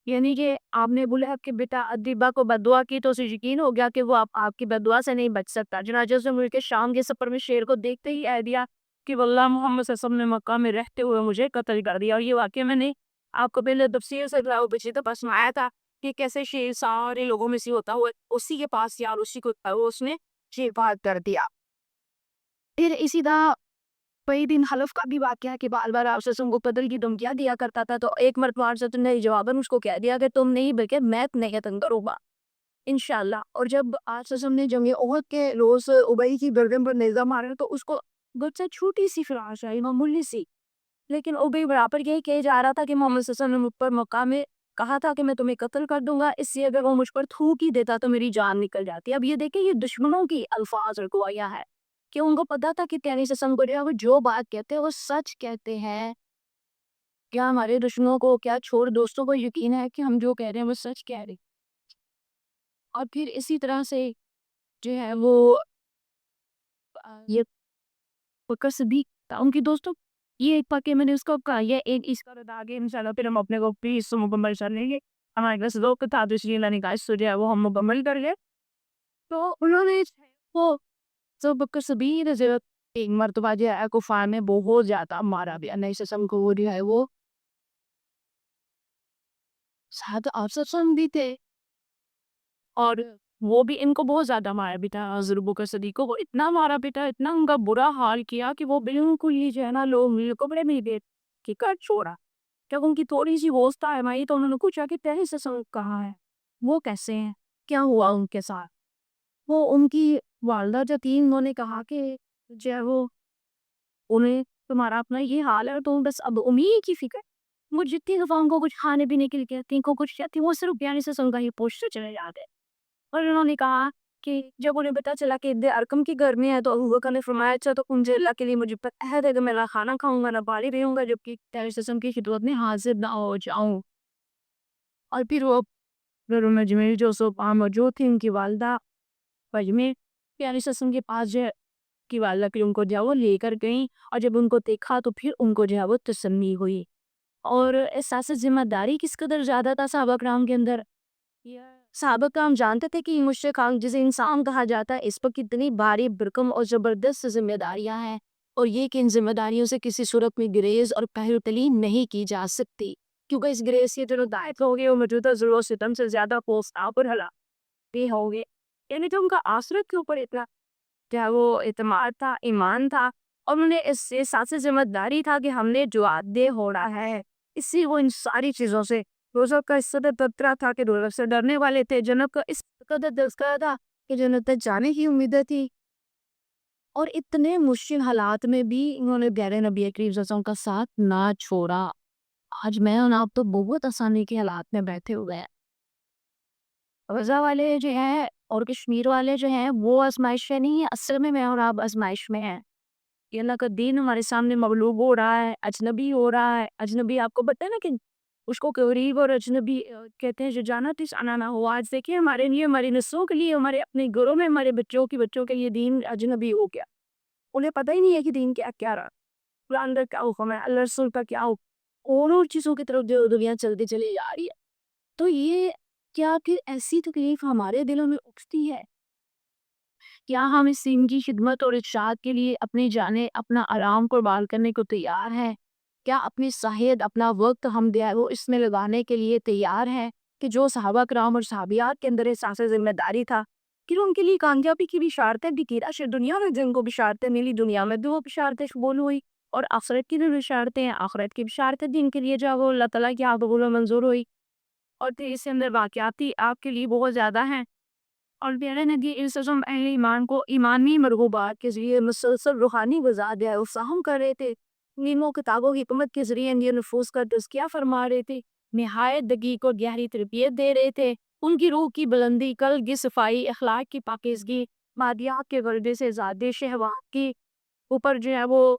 [SPEAKER 1] یعنی کہ آپ نے ابو لہب کے بیٹا ادیبہ کو بددعا کی تو اسے یقین ہو گیا کہ وہ آپ کی بددعا سے نہیں بچ سکتا۔ چنانچہ سے ملک شام کے سفر میں شیر کو دیکھتے ہی کہہ دیا کہ واللہ محمد صلی اللہ علیہ وسلم نے مکہ میں رہتے ہوئے مجھے قتل کر دیا۔ اور یہ واقعہ میں نے آپ کو پہلے تفسیر سے پچھلی دفعہ سنایا تھا کہ کیسے شیر سارے لوگوں میں سے ہوتا ہوا اسی کے پاس یا اسی کو اس نے شیر پار کر دیا۔ پھر اسی طرح کئی دن حلف کا بھی واقعہ کہ بار بار آپ سے کو قتل کی دھمکیاں دیا کرتا تھا، تو ایک مرتبہ سے نے جواباً اس کو کہہ دیا کہ تم نہیں بلکہ میں تمہیں قتل کروں گا۔ انشاءاللہ۔ اور جب آج نے جنگ احد کے روز ابئی کی گردن پر نیزہ مارا تو اس کو گھر سے چھوٹی سی فراش آئی، معمولی سی، لیکن ابئی برابر یہی کہے جا رہا تھا کہ محمد صلی اللہ علیہ وسلم نے مجھ پر مقام میں کہا تھا کہ میں تمہیں قتل کر دوں گا، اس لیے اگر وہ مجھ پر تھوک ہی دیتا تو میری جان نکل جاتی۔ اب یہ دیکھیں، یہ دشمنوں کی الفاظ اور گویا ہے کہ ان کو پتا تھا کہ پیارے سے وہ جو بات کہتے ہیں وہ سچ کہتے ہیں۔ کیا ہمارے دشمنوں کو، کیا چھوڑ دوستوں کو یقین ہے کہ ہم جو کہہ رہے ہیں وہ سچ کہہ رہے ہیں؟ اور پھر اسی طرح سے جو ہے وہ یہ بکر صدیق تھا ان کی دوستوں، یہ ایک واقعہ میں نے اس کو کہا، یہ ایک اس کا رد آگے انشاءاللہ پھر ہم اپنے کو بھی اس سے مکمل کر لیں گے۔ ہمارے پاس لوگ تھا تو اس لیے اللہ نے کہا اس سے جو ہے وہ ہم مکمل کر لیں۔ تو انہوں نے وہ جو بکر صدیق حضرت ایک مرتبہ جو ہے کفار میں بہت زیادہ مارا بھی نہیں سسم کو، وہ جو ہے وہ ساتھ افسر بھی تھے اور وہ بھی ان کو بہت زیادہ مارا بھی تھا۔ حضرت بکر صدیق کو وہ اتنا مارا بھی تھا، اتنا ان کا برا حال کیا کہ وہ بالکل ہی جو ہے نا لوگ کپڑے میں دے کہ کر چھوڑا۔ جب ان کی تھوڑی سی ہوش آئی تو انہوں نے پوچھا کہ تیرے سسم کہاں ہے، وہ کیسے ہیں، کیا ہوا ان کے ساتھ؟ وہ ان کی والدہ جو تھی انہوں نے کہا کہ جو ہے وہ انہیں تمہارا اپنا یہ حال ہے تو بس اب امید کی فکر، وہ جتنی دفعہ ان کو کچھ کھانے پینے کے لیے کہتی ان کو کچھ کہتی وہ صرف پیارے سے ان کا ہی پوچھتے چلے جاتے۔ اور انہوں نے کہا کہ جب انہیں پتا چلا کہ ارکم کی گھر میں ہے تو ابو بکر نے فرمایا اچھا تو مجھے اللہ کے لیے مجھے پر عہد ہے کہ میں نہ کھانا کھاؤں گا نہ پانی پیوں گا جبکہ پیارے سے کی خدمت میں حاضر نہ ہو جاؤں۔ اور پھر وہ مجمع جو موجود تھی ان کی والدہ مجمع پیارے سسم کے پاس جو کی والدہ کی ان کو جو وہ لے کر گئیں، اور جب ان کو دیکھا تو پھر ان کو جو ہے وہ تسلی ہوئی۔ اور احساس ذمہ داری کس قدر زیادہ تھا صحابہ کرام کے اندر۔ صحابہ کرام جانتے تھے کہ مشرک جسے انسان کہا جاتا ہے اس پر کتنی بھاری بھرکم اور زبردست ذمہ داریاں ہیں، اور یہ کہ ان ذمہ داریوں سے کسی صورت میں گریز اور پہلو تلی نہیں کی جا سکتی، کیونکہ اس گریز سے جو دائت ہوگی وہ موجودہ ضرور ستم سے زیادہ خوفناک اور ہلاک ہوگے۔ یعنی تو ان کا آخرت کے اوپر اتنا کیا وہ اعتماد تھا، ایمان تھا، اور انہیں اس سے احساس ذمہ داری تھا کہ ہم نے جو عہدے ہو رہا ہے، اس سے وہ ان ساری چیزوں سے روزہ کا اس قدر تبترا تھا کہ روزہ سے ڈرنے والے تھے، جنت کا اس قدر تذکرہ تھا کہ جنت تک جانے کی امیدیں تھی، اور اتنے مشکل حالات میں بھی انہوں نے پیارے نبی کریم صلی اللہ علیہ وسلم کا ساتھ نہ چھوڑا۔ آج میں اور آپ تو بہت آسانی کے حالات میں بیٹھے ہوئے ہیں، غزہ والے جو ہیں اور کشمیر والے جو ہیں وہ آزمائش میں نہیں ہے، اصل میں اور آپ آزمائش میں ہیں کہ اللہ کا دین ہمارے سامنے مغلوب ہو رہا ہے، اجنبی ہو رہا ہے۔ اجنبی آپ کو پتہ ہے نا کہ اس کو قریب اور اجنبی کہتے ہیں، جو جانا تیس آنا نہ ہو۔ آج دیکھیں ہمارے لیے، ہماری نسلوں کے لیے، ہمارے اپنے گھروں میں ہمارے بچوں کے لیے دین اجنبی ہو گیا، انہیں پتہ ہی نہیں ہے کہ دین کیا رہا، قرآن کا کیا حکم ہے، اللہ رسول کا کیا حکم، اور چیزوں کی طرف جو دنیا چلتی چلی جا رہی ہے۔ تو یہ کیا پھر ایسی تکلیف ہمارے دلوں میں اٹھتی ہے؟ کیا ہم اس دین کی خدمت اور ارشاد کے لیے اپنی جانیں، اپنا آرام قربان کرنے کو تیار ہیں؟ کیا اپنی صحت، اپنا وقت ہم وہ اس میں لگانے کے لیے تیار ہیں کہ جو صحابہ کرام اور صحابیات کے اندر احساس ذمہ داری تھا کہ ان کے لیے کامیابی کی بشارتیں بھی کی، دنیا میں جن کو بشارتیں ملی، دنیا میں بھی وہ بشارتیں قبول ہوئی، اور آخرت کی بھی بشارتیں ہیں، آخرت کی بشارتیں جن کے لیے جب وہ اللہ تعالیٰ کی قبول و منظور ہوئی۔ اور پھر اس کے اندر واقعاتی آپ کے لیے بہت زیادہ ہیں، اور پیارے نبی السلام اہل ایمان کو ایمانی مرغوبات کے ذریعے مسلسل روحانی غذا دیا ہے، فراہم کر رہے تھے، نیموں کتابوں کی حکمت کے ذریعے اندر نفوس کا تزکیہ فرما رہے تھے، نہایت دقیق اور گہری تربیت دے رہے تھے، ان کی روح کی بلندی، قلب کی صفائی، اخلاق کی پاکیزگی، مادیات کے غرضے سے زیادہ شہوات کی اوپر جو ہے وہ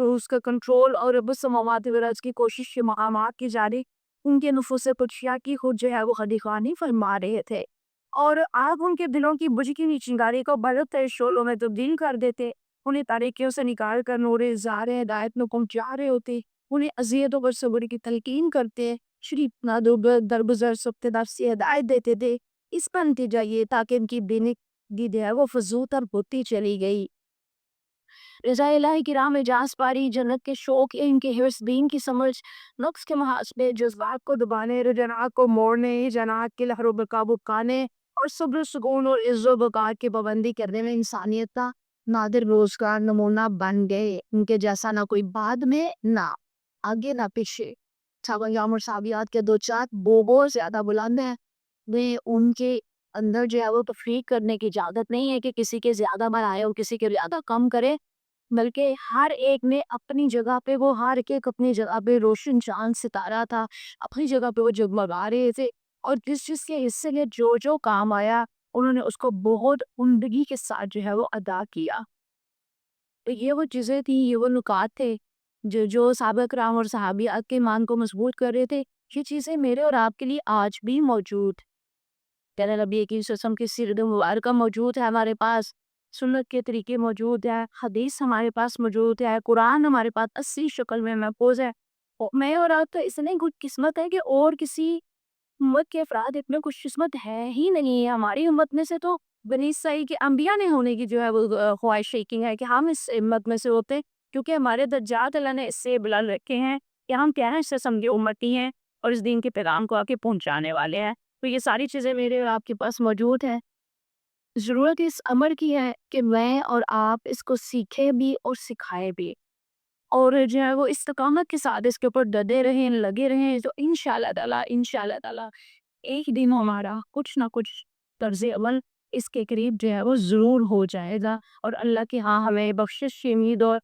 [SPEAKER 1] اس کا کنٹرول اور بس مواد ورز کی کوشش کے مقامات کی جاری ان کے نفوس قدسیہ کی خود جو ہے وہ خدیخوانی فرما رہے تھے، اور آپ ان کے دلوں کی بجھی ہوئی چنگاری کو برق شعلوں میں تبدیل کر دیتے، انہیں تاریکیوں سے نکال کر نور اظہار ہدایت میں پہنچا رہے ہوتے، انہیں اذیتوں پر صبر کی تلقین کرتے، شریف نادب دربزر سبت نفسی ہدایت دیتے تھے۔ اس پر نتیجہ یہ تھا کہ ان کی بینگی جو ہے وہ فضول تر ہوتی چلی گئی۔ رضا الہی کی راہ میں جاس پاری، جنت کے شوق، ان کے حرص دین کی سمجھ، نقص کے محاسبے، جذبات کو دبانے، رجحانات کو موڑنے، جنات کے لہروں پر قابو پانے، اور صبر سکون اور عز و بقا کی پابندی کرنے میں انسانیت کا نادر روزگار نمونہ بن گئے۔ ان کے جیسا نہ کوئی بعد میں، نہ آگے نہ پیچھے۔ صحابہ اور صحابیات کے دو چاک بہت زیادہ بلند ہیں، وہ ان کے اندر جو ہے وہ تفریق کرنے کی اجازت نہیں ہے کہ کسی کے زیادہ بنائے اور کسی کے زیادہ کم کرے، بلکہ ہر ایک نے اپنی جگہ پہ، وہ ہر ایک اپنی جگہ پہ روشن چاند ستارہ تھا، اپنی جگہ پہ وہ جگمگا رہے تھے، اور جس جس کے حصے میں جو جو کام آیا انہوں نے اس کو بہت عمدگی کے ساتھ جو ہے وہ ادا کیا۔ تو یہ وہ چیزیں تھیں، یہ وہ نکات تھے جو جو صحابہ کرام اور صحابیات کے ایمان کو مضبوط کر رہے تھے۔ یہ چیزیں میرے اور آپ کے لیے آج بھی موجود، پیارے نبی کریم صلی اللہ علیہ وسلم کی سیرت مبارکہ موجود ہے ہمارے پاس، سنت کے طریقے موجود ہے، حدیث ہمارے پاس موجود ہے، قرآن ہمارے پاس اصلی شکل میں محفوظ ہے۔ میں اور آپ تو اتنے خوش قسمت ہے کہ اور کسی امت کے افراد اتنے خوش قسمت ہے ہی نہیں ہے۔ ہماری امت میں سے تو بنی اسرائیل کے انبیاء نے ہونے کی جو ہے وہ خواہش کی ہے کہ ہم اس امت میں سے ہوتے، کیونکہ ہمارے درجات اللہ نے اس سے بلند رکھے ہیں کہ ہم کیا ہیں، اس سے سمجھے امتی ہیں اور اس دین کے پیغام کو آگے پہنچانے والے ہیں۔ تو یہ ساری چیزیں میرے اور آپ کے پاس موجود ہیں۔ ضرورت اس امر کی ہے کہ میں اور آپ اس کو سیکھیں بھی اور سکھائے بھی، اور جو ہے وہ استقامت کے ساتھ اس کے اوپر ڈٹے رہیں، لگے رہیں، تو انشاءاللہ تعالیٰ ایک دن ہمارا کچھ نہ کچھ طرز عمل اس کے قریب جو ہے وہ ضرور ہو جائے گا، اور اللہ کی ہاں ہمیں بخشش کی امید اور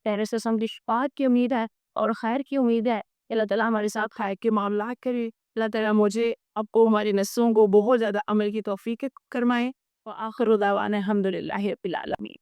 [SPEAKER 1] پیارے سے کی شفاعت کی امید ہے اور خیر کی امید ہے۔ اللہ تعالیٰ ہمارے ساتھ خیر کے معاملات کرے، اللہ تعالیٰ مجھے آپ کو ہماری نسلوں کو بہت زیادہ عمل کی توفیق کرمائے، وآخر دعوانا الحمدللہ رب العالمین۔